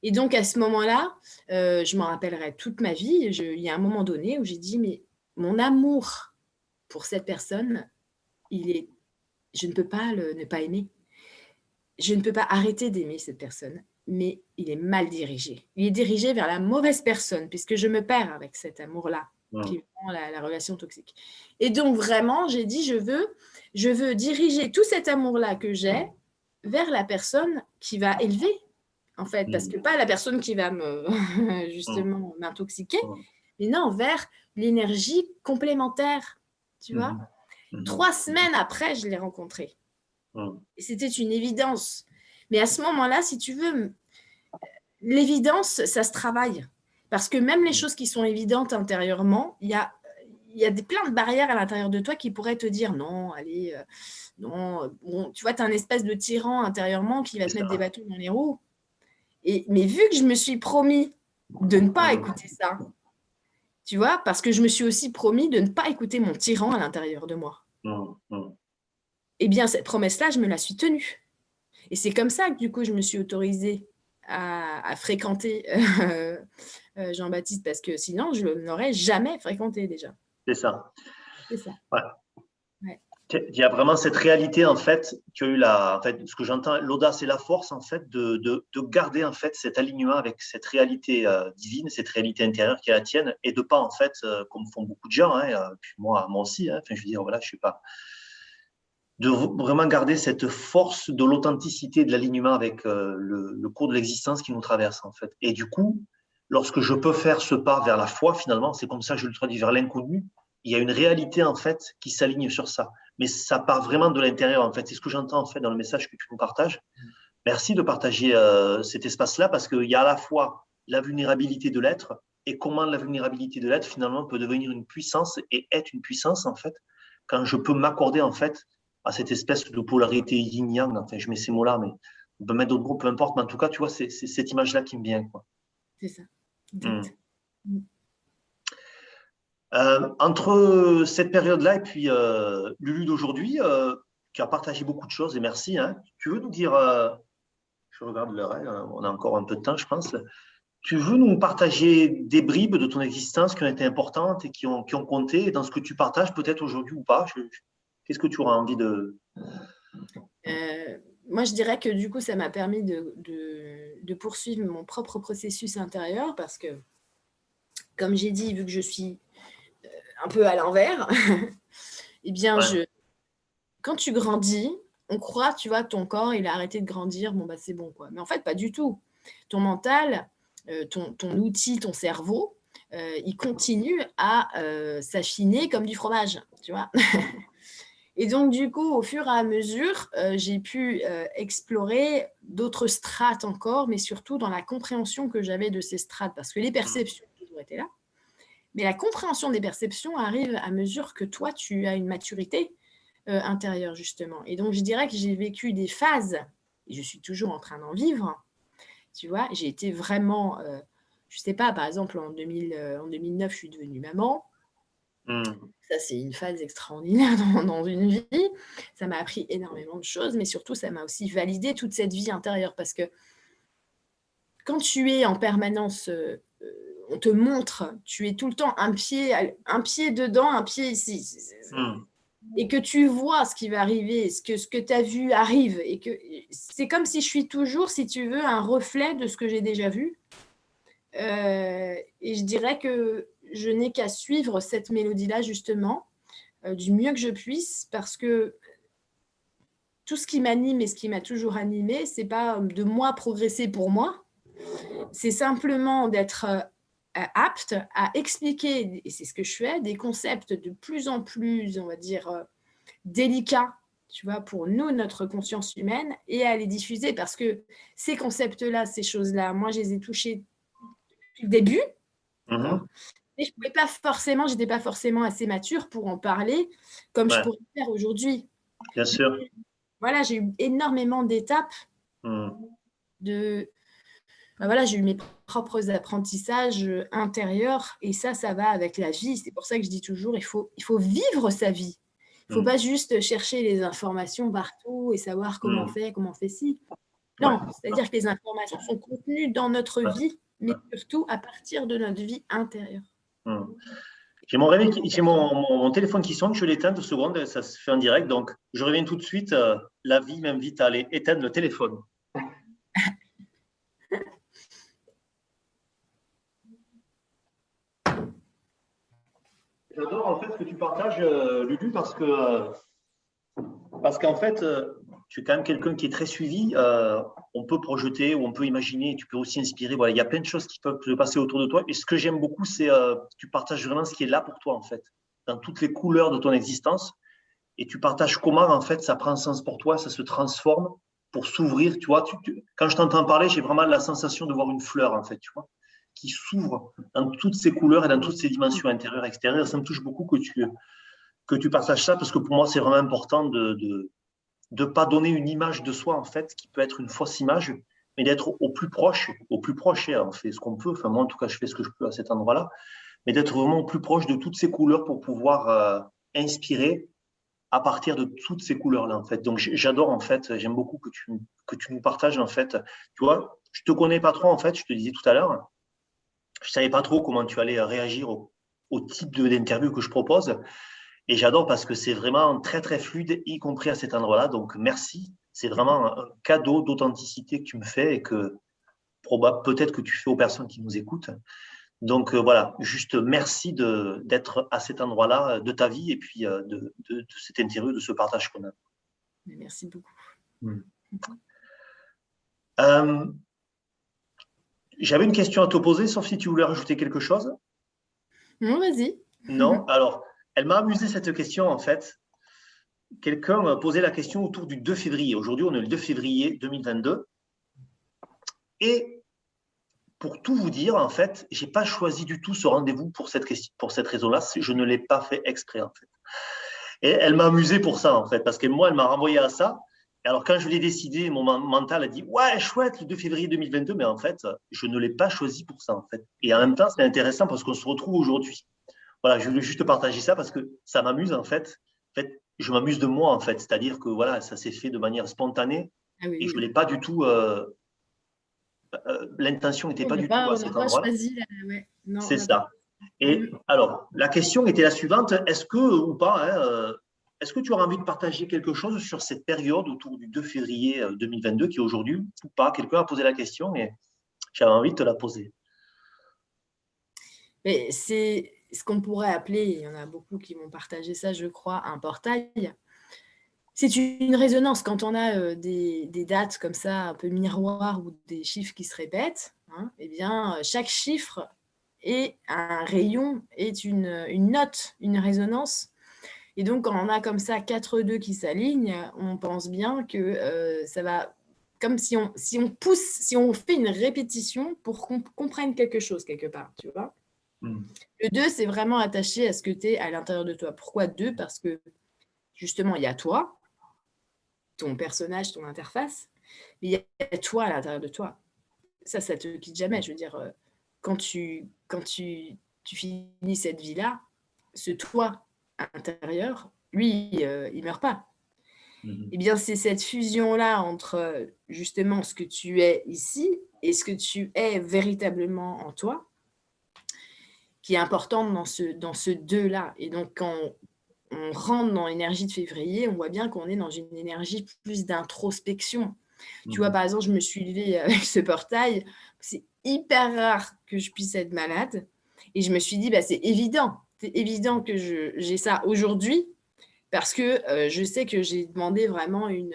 Et donc, à ce moment-là, je m'en rappellerai toute ma vie. Il y a un moment donné où j'ai dit, mais mon amour pour cette personne, je ne peux pas ne pas aimer. Je ne peux pas arrêter d'aimer cette personne, mais il est mal dirigé. Il est dirigé vers la mauvaise personne, puisque je me perds avec cet amour-là, qui est vraiment la relation toxique. Et donc, vraiment, j'ai dit, je veux diriger tout cet amour-là que j'ai vers la personne qui va élever, en fait, parce que pas la personne qui va justement m'intoxiquer, mais non, vers l'énergie complémentaire, tu vois. 3 semaines après, je l'ai rencontré. Et c'était une évidence. Mais à ce moment-là, si tu veux, l'évidence, ça se travaille. Parce que même les choses qui sont évidentes intérieurement, il y a plein de barrières à l'intérieur de toi qui pourraient te dire non, allez, non. Bon, tu vois, tu as un espèce de tyran intérieurement qui va te mettre des bâtons dans les roues. Mais vu que je me suis promis de ne pas écouter ça, tu vois, parce que je me suis aussi promis de ne pas écouter mon tyran à l'intérieur de moi. Eh bien, cette promesse-là, je me la suis tenue. Et c'est comme ça que, du coup, je me suis autorisée à fréquenter Jean-Baptiste, parce que sinon, je ne l'aurais jamais fréquenté déjà. C'est ça. C'est ça. Ouais. Ouais. Il y a vraiment cette réalité, en fait, tu as eu en fait, ce que j'entends, l'audace et la force, en fait, de garder, en fait, cet alignement avec cette réalité divine, cette réalité intérieure qui est la tienne, et de pas, en fait, comme font beaucoup de gens, hein, puis moi aussi, hein, enfin, je veux dire, voilà, je sais pas, de vraiment garder cette force de l'authenticité, de l'alignement avec le cours de l'existence qui nous traverse, en fait. Et du coup, lorsque je peux faire ce pas vers la foi, finalement, c'est comme ça que je le traduis, vers l'inconnu, il y a une réalité, en fait, qui s'aligne sur ça. Mais ça part vraiment de l'intérieur, en fait. C'est ce que j'entends, en fait, dans le message que tu nous partages. Merci de partager cet espace-là, parce qu'il y a à la fois la vulnérabilité de l'être et comment la vulnérabilité de l'être, finalement, peut devenir une puissance et être une puissance, en fait, quand je peux m'accorder, en fait, à cette espèce de polarité yin-yang. Enfin, je mets ces mots-là, mais on peut mettre d'autres mots, peu importe. Mais en tout cas, tu vois, c'est cette image-là qui me vient, quoi. C'est ça. Exact. Entre cette période-là et puis Lulu d'aujourd'hui, tu as partagé beaucoup de choses et merci. Hein. Tu veux nous dire, je regarde l'heure, hein, on a encore un peu de temps, je pense. Tu veux nous partager des bribes de ton existence qui ont été importantes et qui ont compté dans ce que tu partages peut-être aujourd'hui ou pas? Qu'est-ce que tu auras envie de… Moi, je dirais que du coup, ça m'a permis de poursuivre mon propre processus intérieur parce que, comme j'ai dit, vu que je suis un peu à l'envers, eh bien, quand tu grandis, on croit, tu vois, ton corps, il a arrêté de grandir, bon, bah, c'est bon, quoi. Mais en fait, pas du tout. Ton mental, ton outil, ton cerveau, il continue à s'affiner comme du fromage, tu vois. Et donc, du coup, au fur et à mesure, j'ai pu explorer d'autres strates encore, mais surtout dans la compréhension que j'avais de ces strates, parce que les perceptions ont toujours été là, mais la compréhension des perceptions arrive à mesure que toi, tu as une maturité intérieure, justement. Et donc, je dirais que j'ai vécu des phases, et je suis toujours en train d'en vivre, tu vois. J'ai été vraiment, je ne sais pas, par exemple, en 2009, je suis devenue maman. Ça, c'est une phase extraordinaire dans une vie. Ça m'a appris énormément de choses, mais surtout, ça m'a aussi validé toute cette vie intérieure. Parce que quand tu es en permanence, on te montre, tu es tout le temps un pied dedans, un pied ici. Et que tu vois ce qui va arriver, ce que tu as vu arrive. Et que c'est comme si je suis toujours, si tu veux, un reflet de ce que j'ai déjà vu. Et je dirais que je n'ai qu'à suivre cette mélodie-là, justement, du mieux que je puisse, parce que tout ce qui m'anime et ce qui m'a toujours animée, c'est pas de moi progresser pour moi, c'est simplement d'être apte à expliquer, et c'est ce que je fais, des concepts de plus en plus, on va dire, délicats, tu vois, pour nous, notre conscience humaine, et à les diffuser, parce que ces concepts-là, ces choses-là, moi, je les ai touchés depuis le début, mais je n'étais pas forcément assez mature pour en parler comme je pourrais le faire aujourd'hui. Bien sûr. Voilà, j'ai eu énormément d'étapes voilà, j'ai eu mes propres apprentissages intérieurs et ça va avec la vie. C'est pour ça que je dis toujours, il faut vivre sa vie. Il ne faut pas juste chercher les informations partout et savoir comment on fait ci. Non, c'est-à-dire que les informations sont contenues dans notre vie, mais surtout à partir de notre vie intérieure. J'ai mon téléphone qui sonne, je l'éteins 2 secondes, ça se fait en direct, donc je reviens tout de suite. La vie m'invite à aller éteindre le téléphone. J'adore en fait ce que tu partages, Lulu, parce qu'en fait, tu es quand même quelqu'un qui est très suivi. On peut projeter ou on peut imaginer, tu peux aussi inspirer. Voilà, il y a plein de choses qui peuvent se passer autour de toi. Et ce que j'aime beaucoup, c'est que tu partages vraiment ce qui est là pour toi, en fait, dans toutes les couleurs de ton existence. Et tu partages comment, en fait, ça prend sens pour toi, ça se transforme pour s'ouvrir. Tu vois, quand je t'entends parler, j'ai vraiment la sensation de voir une fleur, en fait, tu vois, qui s'ouvre dans toutes ses couleurs et dans toutes ses dimensions intérieures et extérieures. Ça me touche beaucoup que tu partages ça, parce que pour moi, c'est vraiment important de ne pas donner une image de soi, en fait, qui peut être une fausse image, mais d'être au plus proche, et on fait ce qu'on peut. Enfin, moi, en tout cas, je fais ce que je peux à cet endroit-là, mais d'être vraiment au plus proche de toutes ces couleurs pour pouvoir inspirer à partir de toutes ces couleurs-là, en fait. Donc, j'adore, en fait, j'aime beaucoup que tu nous partages, en fait. Tu vois, je te connais pas trop, en fait, je te disais tout à l'heure. Je savais pas trop comment tu allais réagir au type d'interview que je propose. Et j'adore parce que c'est vraiment très, très fluide, y compris à cet endroit-là. Donc, merci. C'est vraiment un cadeau d'authenticité que tu me fais et que peut-être que tu fais aux personnes qui nous écoutent. Donc, voilà, juste merci d'être à cet endroit-là de ta vie et puis de cette interview, de ce partage qu'on a. Merci beaucoup. J'avais une question à te poser, sauf si tu voulais rajouter quelque chose. Non, vas-y. Non? Alors, elle m'a amusé cette question, en fait. Quelqu'un m'a posé la question autour du 2 février. Aujourd'hui, on est le 2 février 2022. Et pour tout vous dire, en fait, je n'ai pas choisi du tout ce rendez-vous pour cette raison-là. Je ne l'ai pas fait exprès, en fait. Et elle m'a amusé pour ça, en fait, parce que moi, elle m'a renvoyé à ça. Et alors, quand je l'ai décidé, mon mental a dit « Ouais, chouette, le 2 février 2022 », mais en fait, je ne l'ai pas choisi pour ça, en fait. Et en même temps, c'est intéressant parce qu'on se retrouve aujourd'hui. Voilà, je voulais juste partager ça parce que ça m'amuse, en fait. En fait, je m'amuse de moi, en fait. C'est-à-dire que voilà, ça s'est fait de manière spontanée et je ne l'ai pas du tout. L'intention n'était pas du tout à cet endroit-là. Choisi. Ouais. Non, c'est ça. Et alors, la question était la suivante, est-ce que ou pas, est-ce que tu auras envie de partager quelque chose sur cette période autour du 2 février 2022 qui est aujourd'hui ou pas? Quelqu'un a posé la question et j'avais envie de te la poser. Mais c'est ce qu'on pourrait appeler, il y en a beaucoup qui vont partager ça, je crois, un portail. C'est une résonance. Quand on a des dates comme ça, un peu miroirs ou des chiffres qui se répètent, hein, eh bien, chaque chiffre est un rayon, est une note, une résonance. Et donc, quand on a comme ça 4-2 qui s'alignent, on pense bien que ça va, comme si on pousse, si on fait une répétition pour qu'on comprenne quelque chose quelque part, tu vois. Le 2, c'est vraiment attaché à ce que tu es à l'intérieur de toi. Pourquoi 2? Parce que, justement, il y a toi, ton personnage, ton interface, mais il y a toi à l'intérieur de toi. Ça te quitte jamais. Je veux dire, quand tu finis cette vie-là, ce toi intérieur, lui, il meurt pas. Eh bien, c'est cette fusion-là entre justement ce que tu es ici et ce que tu es véritablement en toi qui est importante dans ce 2-là. Et donc, quand on rentre dans l'énergie de février, on voit bien qu'on est dans une énergie plus d'introspection. Tu vois, par exemple, je me suis levée avec ce portail. C'est hyper rare que je puisse être malade. Et je me suis dit, bah, c'est évident que j'ai ça aujourd'hui parce que je sais que j'ai demandé vraiment une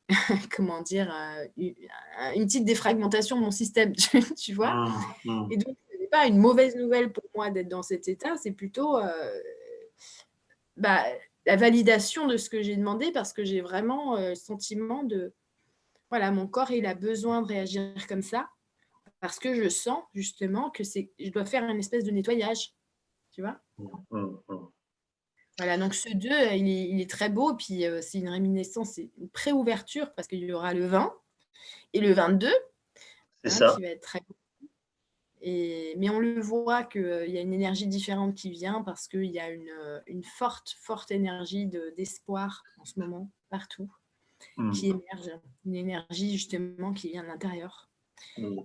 petite défragmentation de mon système, tu vois. Et donc, ce n'est pas une mauvaise nouvelle pour moi d'être dans cet état, c'est plutôt la validation de ce que j'ai demandé parce que j'ai vraiment le sentiment de, voilà, mon corps, il a besoin de réagir comme ça parce que je sens justement que je dois faire une espèce de nettoyage, tu vois. Voilà, donc ce 2, il est très beau, puis c'est une réminiscence, c'est une préouverture parce qu'il y aura le 20 et le 22, qui va être très beau. Mais on le voit qu'il y a une énergie différente qui vient parce qu'il y a une forte, forte énergie d'espoir en ce moment, partout, qui émerge. Une énergie justement qui vient de l'intérieur.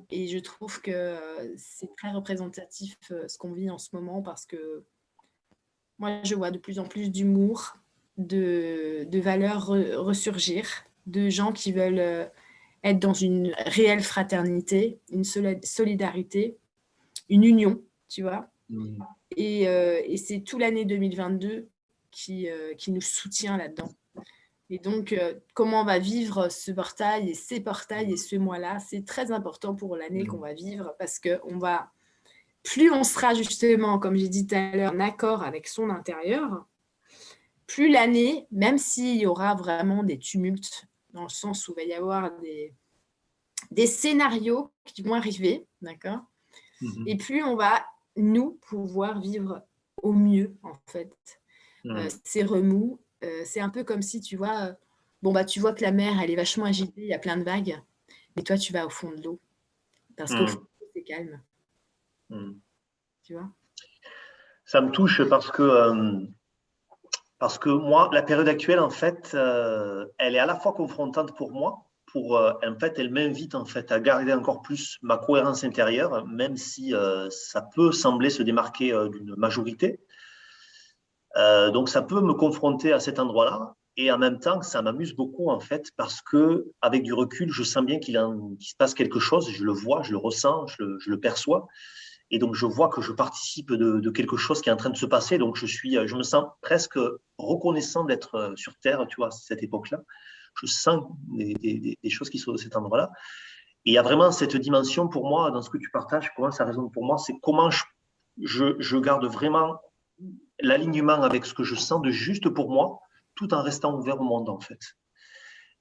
Et je trouve que c'est très représentatif ce qu'on vit en ce moment parce que moi, je vois de plus en plus d'humour, de valeurs ressurgir, de gens qui veulent être dans une réelle fraternité, une solidarité, une union, tu vois. Et c'est tout l'année 2022 qui nous soutient là-dedans. Et donc, comment on va vivre ce portail et ces portails et ce mois-là, c'est très important pour l'année qu'on va vivre parce que plus on sera justement, comme j'ai dit tout à l'heure, en accord avec son intérieur, plus l'année, même s'il y aura vraiment des tumultes, dans le sens où il va y avoir des scénarios qui vont arriver, d'accord ? et plus on va, nous, pouvoir vivre au mieux, en fait. Ces remous, c'est un peu comme si, tu vois, tu vois que la mer, elle est vachement agitée, il y a plein de vagues, mais toi, tu vas au fond de l'eau, parce qu'au fond de l'eau, c'est calme, tu vois. Ça me touche parce que moi, la période actuelle, en fait, elle est à la fois confrontante pour moi, en fait, elle m'invite en fait à garder encore plus ma cohérence intérieure, même si ça peut sembler se démarquer d'une majorité. Donc, ça peut me confronter à cet endroit-là, et en même temps, ça m'amuse beaucoup en fait, parce que avec du recul, je sens bien qu'il se passe quelque chose. Je le vois, je le ressens, je le perçois. Et donc, je vois que je participe de quelque chose qui est en train de se passer. Donc, je me sens presque reconnaissant d'être sur Terre, tu vois, à cette époque-là. Je sens des choses qui sont de cet endroit-là. Et il y a vraiment cette dimension pour moi, dans ce que tu partages, comment ça résonne pour moi, c'est comment je garde vraiment l'alignement avec ce que je sens de juste pour moi, tout en restant ouvert au monde, en fait.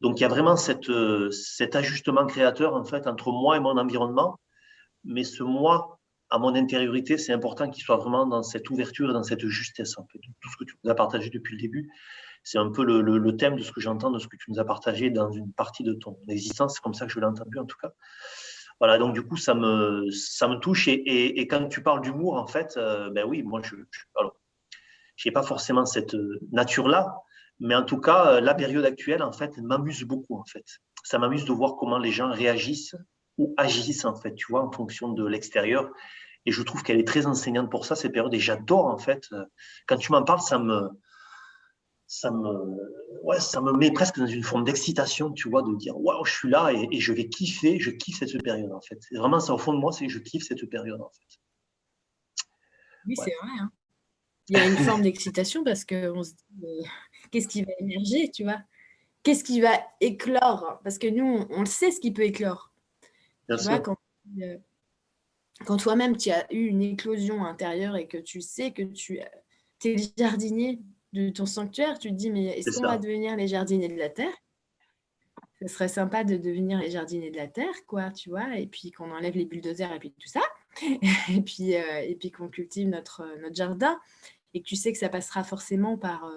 Donc, il y a vraiment cet ajustement créateur, en fait, entre moi et mon environnement. Mais ce moi, à mon intériorité, c'est important qu'il soit vraiment dans cette ouverture et dans cette justesse, en fait. Tout ce que tu nous as partagé depuis le début, c'est un peu le thème de ce que j'entends, de ce que tu nous as partagé dans une partie de ton existence. C'est comme ça que je l'ai entendu, en tout cas. Voilà, donc du coup, ça me touche. Et quand tu parles d'humour, en fait, ben oui, moi, je n'ai pas forcément cette nature-là, mais en tout cas, la période actuelle, en fait, m'amuse beaucoup, en fait. Ça m'amuse de voir comment les gens réagissent ou agissent, en fait, tu vois, en fonction de l'extérieur. Et je trouve qu'elle est très enseignante pour ça, cette période. Et j'adore, en fait. Quand tu m'en parles, ça me met presque dans une forme d'excitation, tu vois, de dire, waouh, je suis là et je vais kiffer, je kiffe cette période, en fait. C'est vraiment ça, au fond de moi, c'est que je kiffe cette période, en fait. Oui, Ouais. c'est vrai, hein. Il y a une forme d'excitation parce qu'on se dit, qu'est-ce qui va émerger, tu vois? Qu'est-ce qui va éclore? Parce que nous, on le sait ce qui peut éclore. Bien Tu vois, sûr. quand toi-même tu as eu une éclosion intérieure et que tu sais que tu es le jardinier de ton sanctuaire, tu te dis, mais est-ce C'est qu'on va ça. devenir les jardiniers de la terre? Ce serait sympa de devenir les jardiniers de la terre, quoi, tu vois, et puis qu'on enlève les bulldozers et puis tout ça, et puis qu'on cultive notre jardin, et que tu sais que ça passera forcément par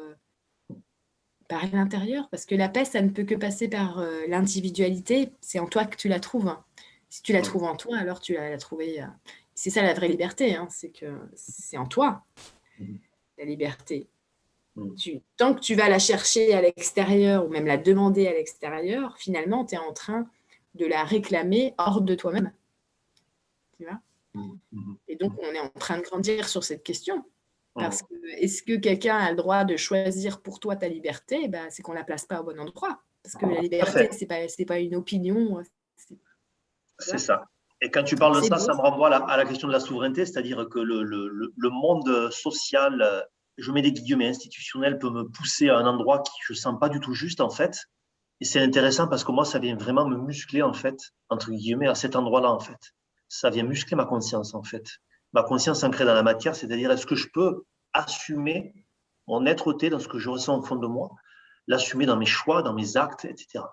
l'intérieur, parce que la paix, ça ne peut que passer par l'individualité. C'est en toi que tu la trouves. Si tu la trouves en toi, alors tu l'as trouvée. C'est ça la vraie liberté, hein, c'est que c'est en toi, la liberté. Tant que tu vas la chercher à l'extérieur ou même la demander à l'extérieur, finalement, tu es en train de la réclamer hors de toi-même. Tu vois? Et donc, on est en train de grandir sur cette question. Parce que est-ce que quelqu'un a le droit de choisir pour toi ta liberté? Ben, c'est qu'on ne la place pas au bon endroit. Parce que la liberté, ce n'est pas une opinion. C'est ça. Et quand tu parles de C'est ça, beau. ça me renvoie à la question de la souveraineté, c'est-à-dire que le monde social, je mets des guillemets, institutionnel, peut me pousser à un endroit qui je ne sens pas du tout juste, en fait. Et c'est intéressant parce que moi, ça vient vraiment me muscler, en fait, entre guillemets, à cet endroit-là, en fait. Ça vient muscler ma conscience, en fait. Ma conscience ancrée dans la matière, c'est-à-dire est-ce que je peux assumer mon être-té dans ce que je ressens au fond de moi, l'assumer dans mes choix, dans mes actes, etc.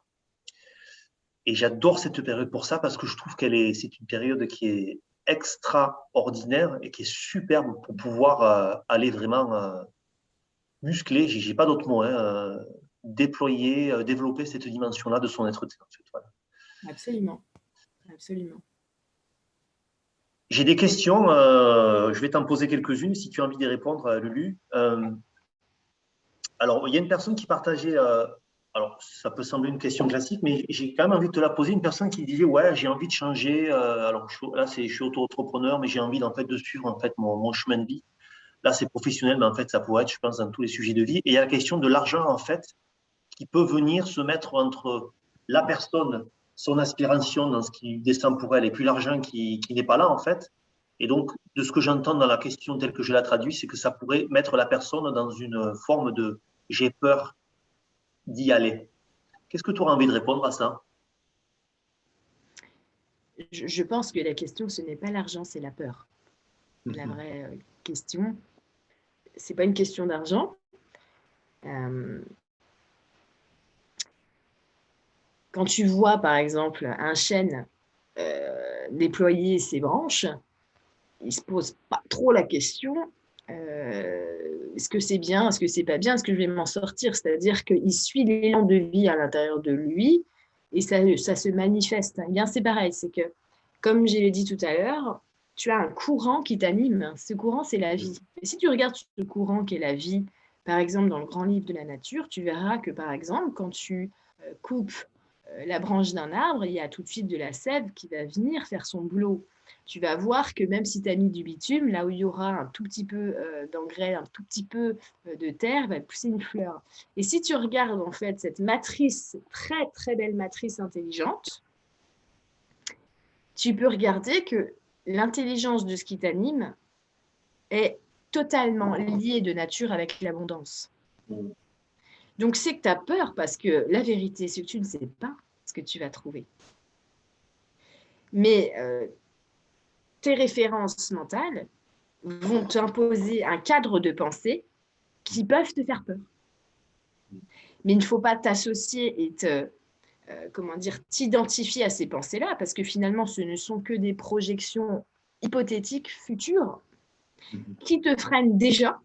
Et j'adore cette période pour ça parce que je trouve c'est une période qui est extraordinaire et qui est superbe pour pouvoir aller vraiment muscler, j'ai pas d'autre mot, hein, déployer, développer cette dimension-là de son être. En fait, voilà. Absolument. Absolument. J'ai des questions, je vais t'en poser quelques-unes si tu as envie d'y répondre, Lulu. Alors, il y a une personne qui partageait, alors ça peut sembler une question classique, mais j'ai quand même envie de te la poser. Une personne qui disait, ouais, j'ai envie de changer. Alors là, je suis auto-entrepreneur, mais j'ai envie en fait de suivre en fait mon chemin de vie. Là, c'est professionnel, mais en fait, ça pourrait être, je pense, dans tous les sujets de vie. Et il y a la question de l'argent en fait, qui peut venir se mettre entre la personne, son aspiration dans ce qui descend pour elle, et puis l'argent qui n'est pas là en fait. Et donc, de ce que j'entends dans la question telle que je la traduis, c'est que ça pourrait mettre la personne dans une forme de j'ai peur d'y aller. Qu'est-ce que tu auras envie de répondre à ça? Je pense que la question, ce n'est pas l'argent, c'est la peur. La vraie question, ce n'est pas une question d'argent. Quand tu vois, par exemple, un chêne déployer ses branches, il ne se pose pas trop la question est-ce que c'est bien, est-ce que c'est pas bien, est-ce que je vais m'en sortir? C'est-à-dire qu'il suit l'élan de vie à l'intérieur de lui et ça se manifeste. Eh bien, c'est pareil, c'est que, comme je l'ai dit tout à l'heure, tu as un courant qui t'anime. Ce courant, c'est la vie. Et si tu regardes ce courant qui est la vie, par exemple, dans le grand livre de la nature, tu verras que, par exemple, quand tu coupes la branche d'un arbre, il y a tout de suite de la sève qui va venir faire son boulot. Tu vas voir que même si tu as mis du bitume, là où il y aura un tout petit peu d'engrais, un tout petit peu de terre, va pousser une fleur. Et si tu regardes en fait cette matrice, très très belle matrice intelligente, tu peux regarder que l'intelligence de ce qui t'anime est totalement liée de nature avec l'abondance. Donc c'est que tu as peur parce que la vérité, c'est que tu ne sais pas ce que tu vas trouver. Mais tes références mentales vont t'imposer un cadre de pensée qui peuvent te faire peur. Mais il ne faut pas t'associer et t'identifier à ces pensées-là, parce que finalement, ce ne sont que des projections hypothétiques futures qui te freinent déjà,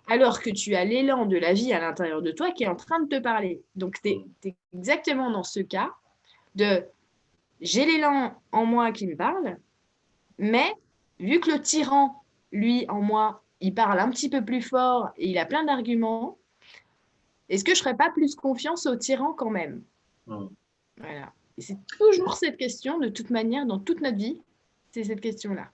alors que tu as l'élan de la vie à l'intérieur de toi qui est en train de te parler. Donc, tu es exactement dans ce cas de j'ai l'élan en moi qui me parle, mais vu que le tyran, lui, en moi, il parle un petit peu plus fort et il a plein d'arguments, est-ce que je ne ferais pas plus confiance au tyran quand même? Voilà. Et c'est toujours cette question, de toute manière, dans toute notre vie, c'est cette question-là.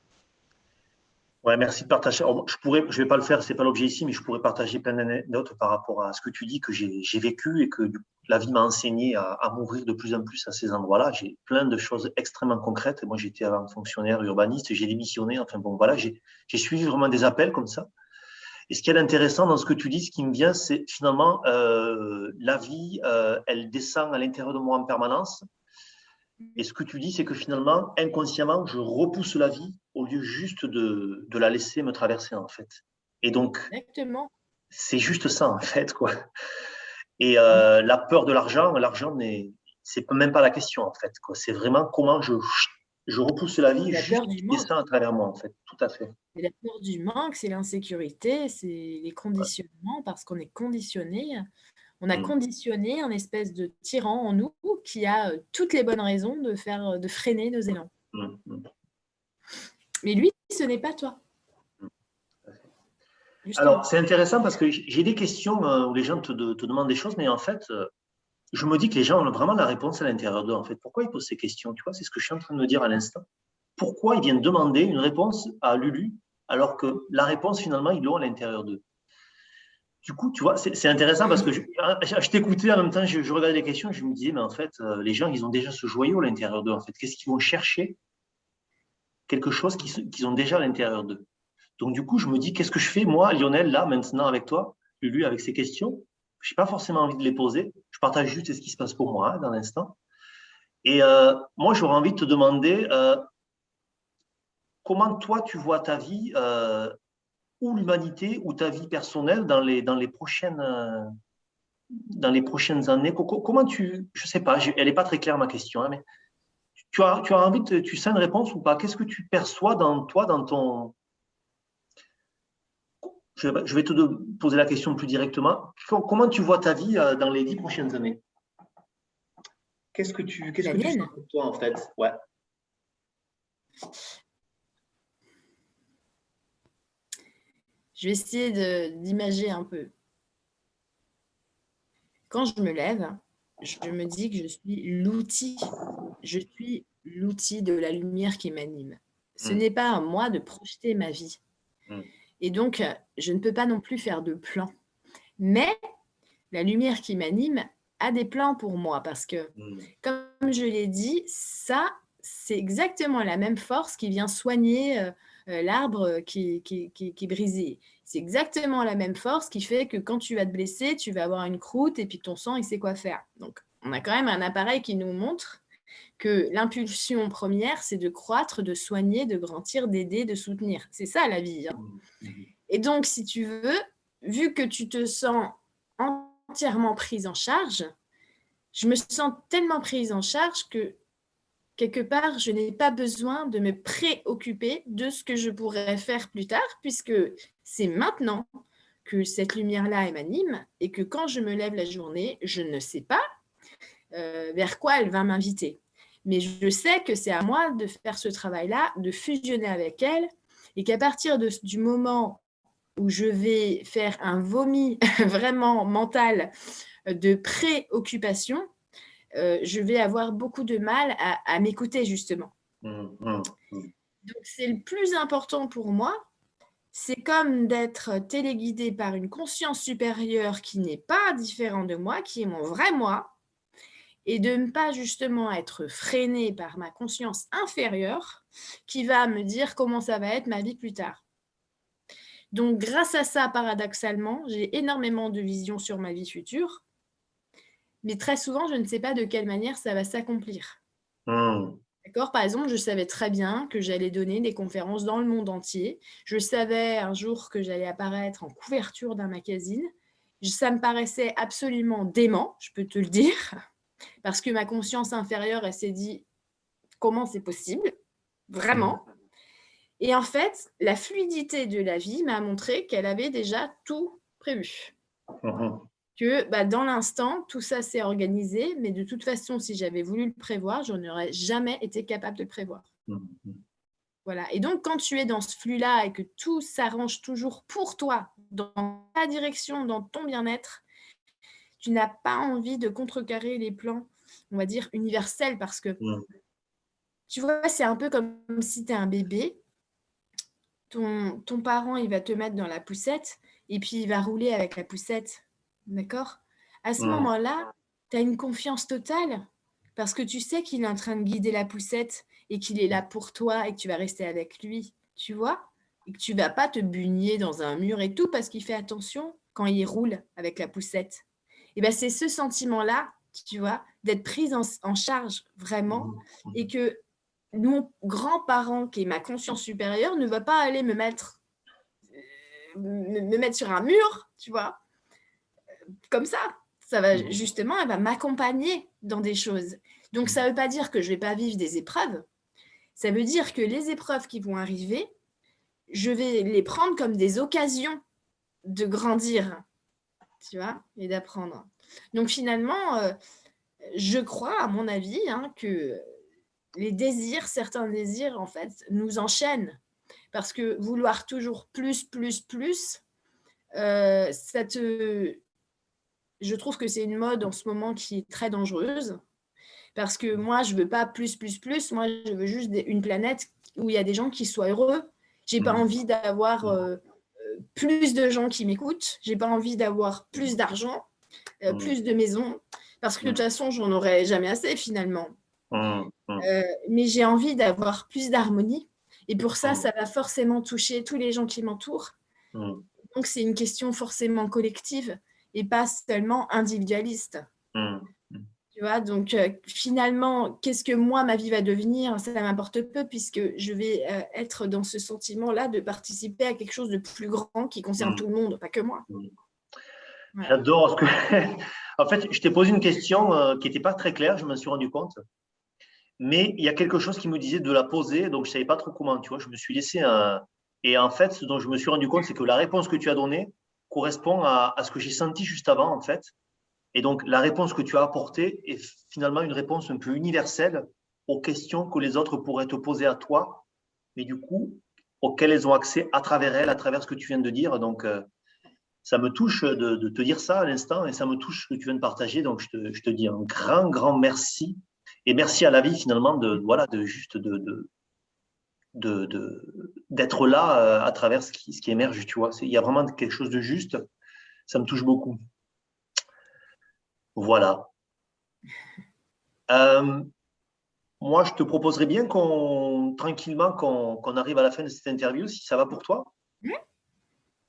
Ouais, merci de partager. Je vais pas le faire, c'est pas l'objet ici, mais je pourrais partager plein d'anecdotes par rapport à ce que tu dis que j'ai vécu et que la vie m'a enseigné à m'ouvrir de plus en plus à ces endroits-là. J'ai plein de choses extrêmement concrètes. Moi, j'étais avant fonctionnaire urbaniste, j'ai démissionné. Enfin bon, voilà, j'ai suivi vraiment des appels comme ça. Et ce qui est intéressant dans ce que tu dis, ce qui me vient, c'est finalement la vie, elle descend à l'intérieur de moi en permanence. Et ce que tu dis, c'est que finalement, inconsciemment, je repousse la vie au lieu juste de la laisser me traverser, en fait. Et donc, c'est juste ça, en fait, quoi. Et la peur de l'argent, c'est même pas la question, en fait, quoi. C'est vraiment comment je repousse la vie juste qui descend à travers moi, en fait. Tout à fait. C'est la peur du manque, c'est l'insécurité, c'est les conditionnements, parce qu'on est conditionné. On a conditionné un espèce de tyran en nous qui a toutes les bonnes raisons de freiner nos élans. Mais lui, ce n'est pas toi. Alors, c'est intéressant parce que j'ai des questions où les gens te demandent des choses, mais en fait, je me dis que les gens ont vraiment la réponse à l'intérieur d'eux. En fait, pourquoi ils posent ces questions? Tu vois, c'est ce que je suis en train de me dire à l'instant. Pourquoi ils viennent demander une réponse à Lulu alors que la réponse, finalement, ils l'ont à l'intérieur d'eux? Du coup, tu vois, c'est intéressant parce que je t'écoutais en même temps, je regardais les questions et je me disais, mais en fait, les gens, ils ont déjà ce joyau à l'intérieur d'eux. En fait, qu'est-ce qu'ils vont chercher? Quelque chose qu'ils ont déjà à l'intérieur d'eux. Donc, du coup, je me dis, qu'est-ce que je fais, moi, Lionel, là, maintenant, avec toi, Lulu, avec ces questions? Je n'ai pas forcément envie de les poser. Je partage juste ce qui se passe pour moi, hein, dans l'instant. Et moi, j'aurais envie de te demander comment toi, tu vois ta vie ou l'humanité ou ta vie personnelle dans les prochaines années. Comment je ne sais pas, elle n'est pas très claire ma question, hein, mais tu as envie tu sens une réponse ou pas? Qu'est-ce que tu perçois dans toi, dans ton... Je vais te poser la question plus directement. Comment tu vois ta vie dans les 10 prochaines années? Qu'est-ce que tu sens pour toi, en fait? Ouais. Je vais essayer d'imager un peu. Quand je me lève, je me dis que je suis l'outil. Je suis l'outil de la lumière qui m'anime. Ce n'est pas à moi de projeter ma vie. Et donc, je ne peux pas non plus faire de plan. Mais la lumière qui m'anime a des plans pour moi parce que, comme je l'ai dit, ça, c'est exactement la même force qui vient soigner l'arbre qui est brisé. C'est exactement la même force qui fait que quand tu vas te blesser, tu vas avoir une croûte et puis ton sang, il sait quoi faire. Donc, on a quand même un appareil qui nous montre que l'impulsion première, c'est de croître, de soigner, de grandir, d'aider, de soutenir. C'est ça la vie. Hein. Et donc, si tu veux, vu que tu te sens entièrement prise en charge, je me sens tellement prise en charge que quelque part, je n'ai pas besoin de me préoccuper de ce que je pourrais faire plus tard, puisque c'est maintenant que cette lumière-là m'anime et que quand je me lève la journée, je ne sais pas vers quoi elle va m'inviter. Mais je sais que c'est à moi de faire ce travail-là, de fusionner avec elle, et qu'à partir du moment où je vais faire un vomi vraiment mental de préoccupation, je vais avoir beaucoup de mal à m'écouter, justement. Donc, c'est le plus important pour moi. C'est comme d'être téléguidé par une conscience supérieure qui n'est pas différente de moi, qui est mon vrai moi, et de ne pas justement être freiné par ma conscience inférieure qui va me dire comment ça va être ma vie plus tard. Donc, grâce à ça, paradoxalement, j'ai énormément de visions sur ma vie future, mais très souvent, je ne sais pas de quelle manière ça va s'accomplir. D'accord ? Par exemple, je savais très bien que j'allais donner des conférences dans le monde entier. Je savais un jour que j'allais apparaître en couverture d'un magazine. Ça me paraissait absolument dément, je peux te le dire, parce que ma conscience inférieure, elle s'est dit comment c'est possible, vraiment. Et en fait, la fluidité de la vie m'a montré qu'elle avait déjà tout prévu. Que dans l'instant, tout ça s'est organisé, mais de toute façon, si j'avais voulu le prévoir, je n'aurais jamais été capable de le prévoir. Voilà. Et donc, quand tu es dans ce flux-là et que tout s'arrange toujours pour toi, dans ta direction, dans ton bien-être, tu n'as pas envie de contrecarrer les plans, on va dire, universels, parce que, tu vois, c'est un peu comme si tu es un bébé, ton parent, il va te mettre dans la poussette, et puis il va rouler avec la poussette, d'accord ? À ce moment-là, tu as une confiance totale, parce que tu sais qu'il est en train de guider la poussette, et qu'il est là pour toi, et que tu vas rester avec lui, tu vois ? Et que tu ne vas pas te bugner dans un mur et tout, parce qu'il fait attention quand il roule avec la poussette. Et bien, c'est ce sentiment-là, tu vois, d'être prise en charge vraiment, et que mon grand-parent, qui est ma conscience supérieure, ne va pas aller me mettre sur un mur, tu vois, comme ça. Ça va justement, elle va m'accompagner dans des choses. Donc, ça ne veut pas dire que je ne vais pas vivre des épreuves. Ça veut dire que les épreuves qui vont arriver, je vais les prendre comme des occasions de grandir, tu vois, et d'apprendre. Donc, finalement, je crois, à mon avis, que les désirs, certains désirs, en fait, nous enchaînent. Parce que vouloir toujours plus, je trouve que c'est une mode en ce moment qui est très dangereuse. Parce que moi, je ne veux pas plus. Moi, je veux juste une planète où il y a des gens qui soient heureux. Je n'ai pas envie d'avoir plus de gens qui m'écoutent. Je n'ai pas envie d'avoir plus d'argent, plus de maisons. Parce que de toute façon, j'en aurai jamais assez finalement. Mais j'ai envie d'avoir plus d'harmonie. Et pour ça, ça va forcément toucher tous les gens qui m'entourent. Donc, c'est une question forcément collective et pas seulement individualiste. Tu vois, donc finalement, qu'est-ce que moi, ma vie va devenir ? Ça m'importe peu puisque je vais être dans ce sentiment-là de participer à quelque chose de plus grand qui concerne tout le monde, pas que moi. Ouais. J'adore ce que… En fait, je t'ai posé une question qui n'était pas très claire, je m'en suis rendu compte. Mais il y a quelque chose qui me disait de la poser, donc je ne savais pas trop comment, tu vois. Je me suis laissé un… Et en fait, ce dont je me suis rendu compte, c'est que la réponse que tu as donnée correspond à ce que j'ai senti juste avant, en fait. Et donc, la réponse que tu as apportée est finalement une réponse un peu universelle aux questions que les autres pourraient te poser à toi, mais du coup, auxquelles elles ont accès à travers elles, à travers ce que tu viens de dire. Donc, ça me touche de te dire ça à l'instant et ça me touche ce que tu viens de partager. Donc, je te dis un grand merci. Et merci à la vie, finalement, d'être là à travers ce qui émerge, tu vois. Il y a vraiment quelque chose de juste. Ça me touche beaucoup. Voilà. Moi, je te proposerais bien tranquillement qu'on arrive à la fin de cette interview, si ça va pour toi.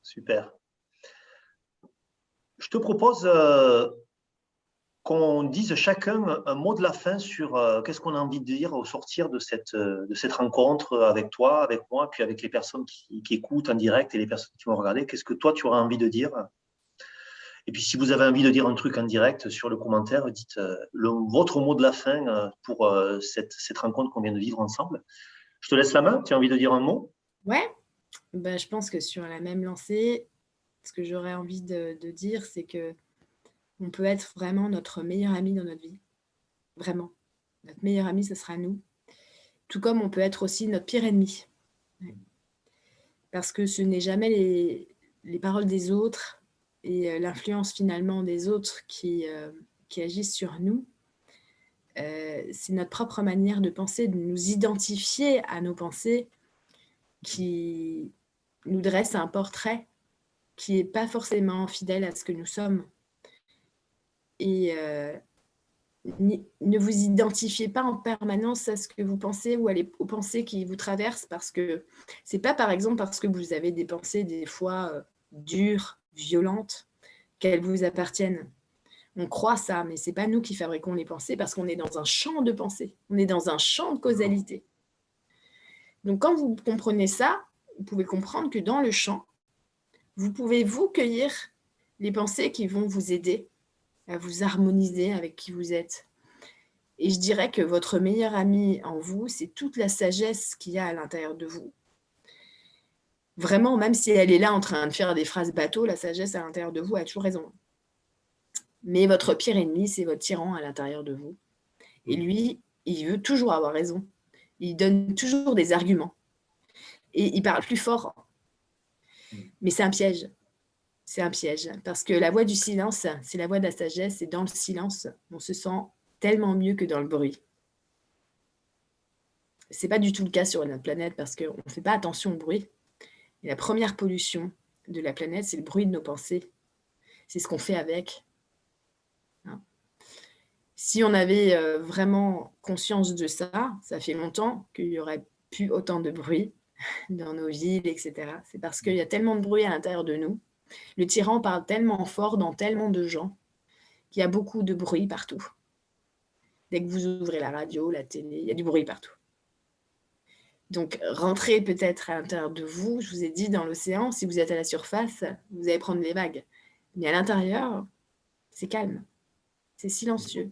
Super. Je te propose qu'on dise chacun un mot de la fin sur qu'est-ce qu'on a envie de dire au sortir de cette rencontre avec toi, avec moi, puis avec les personnes qui écoutent en direct et les personnes qui vont regarder. Qu'est-ce que toi, tu auras envie de dire ? Et puis, si vous avez envie de dire un truc en direct sur le commentaire, dites votre mot de la fin pour cette rencontre qu'on vient de vivre ensemble. Je te laisse la main. Tu as envie de dire un mot? Ouais, ben, je pense que sur la même lancée, ce que j'aurais envie de dire, c'est que on peut être vraiment notre meilleur ami dans notre vie. Vraiment. Notre meilleur ami, ce sera nous. Tout comme on peut être aussi notre pire ennemi. Ouais. Parce que ce n'est jamais les paroles des autres et l'influence finalement des autres qui agissent sur nous. C'est notre propre manière de penser, de nous identifier à nos pensées qui nous dresse un portrait qui n'est pas forcément fidèle à ce que nous sommes. Et ne vous identifiez pas en permanence à ce que vous pensez ou aux pensées qui vous traversent, parce que c'est pas par exemple parce que vous avez des pensées des fois dures, violentes, qu'elles vous appartiennent. On croit ça, mais c'est pas nous qui fabriquons les pensées parce qu'on est dans un champ de pensée, on est dans un champ de causalité. Donc quand vous comprenez ça, vous pouvez comprendre que dans le champ, vous pouvez vous cueillir les pensées qui vont vous aider à vous harmoniser avec qui vous êtes. Et je dirais que votre meilleur ami en vous, c'est toute la sagesse qu'il y a à l'intérieur de vous. Vraiment, même si elle est là en train de faire des phrases bateaux, la sagesse à l'intérieur de vous a toujours raison. Mais votre pire ennemi, c'est votre tyran à l'intérieur de vous. Et lui, il veut toujours avoir raison. Il donne toujours des arguments. Et il parle plus fort. Mais c'est un piège. C'est un piège. Parce que la voix du silence, c'est la voix de la sagesse. Et dans le silence, on se sent tellement mieux que dans le bruit. C'est pas du tout le cas sur notre planète parce qu'on ne fait pas attention au bruit. Et la première pollution de la planète, c'est le bruit de nos pensées. C'est ce qu'on fait avec. Hein. Si on avait vraiment conscience de ça, ça fait longtemps qu'il n'y aurait plus autant de bruit dans nos villes, etc. C'est parce qu'il y a tellement de bruit à l'intérieur de nous. Le tyran parle tellement fort dans tellement de gens qu'il y a beaucoup de bruit partout. Dès que vous ouvrez la radio, la télé, il y a du bruit partout. Donc, rentrez peut-être à l'intérieur de vous. Je vous ai dit, dans l'océan, si vous êtes à la surface, vous allez prendre les vagues. Mais à l'intérieur, c'est calme, c'est silencieux.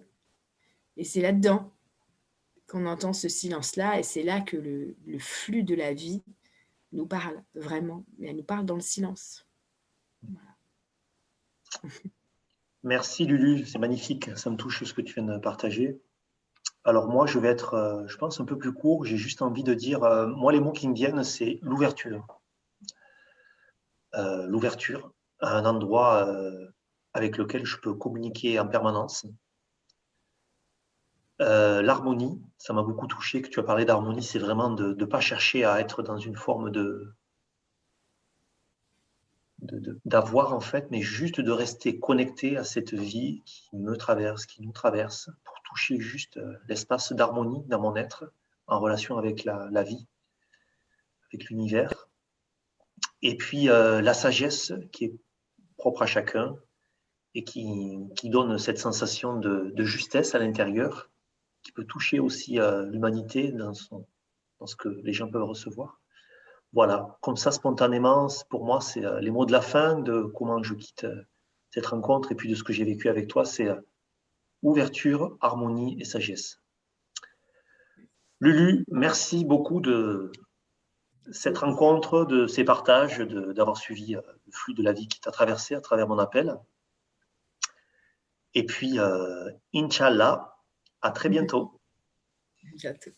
Et c'est là-dedans qu'on entend ce silence-là, et c'est là que le flux de la vie nous parle, vraiment. Mais elle nous parle dans le silence. Voilà. Merci Lulu, c'est magnifique. Ça me touche ce que tu viens de partager. Alors moi, je vais être, je pense, un peu plus court. J'ai juste envie de dire, moi, les mots qui me viennent, c'est l'ouverture. L'ouverture à un endroit avec lequel je peux communiquer en permanence. L'harmonie, ça m'a beaucoup touché que tu as parlé d'harmonie, c'est vraiment de ne pas chercher à être dans une forme d'avoir en fait, mais juste de rester connecté à cette vie qui me traverse, qui nous traverse, pour toucher juste l'espace d'harmonie dans mon être, en relation avec la vie, avec l'univers. Et puis la sagesse qui est propre à chacun et qui donne cette sensation de justesse à l'intérieur, qui peut toucher aussi l'humanité dans ce que les gens peuvent recevoir. Voilà, comme ça, spontanément, pour moi, c'est les mots de la fin de comment je quitte cette rencontre et puis de ce que j'ai vécu avec toi, c'est ouverture, harmonie et sagesse. Lulu, merci beaucoup de cette rencontre, de ces partages, d'avoir suivi le flux de la vie qui t'a traversé à travers mon appel. Et puis, Inch'Allah, à très bientôt. Bientôt.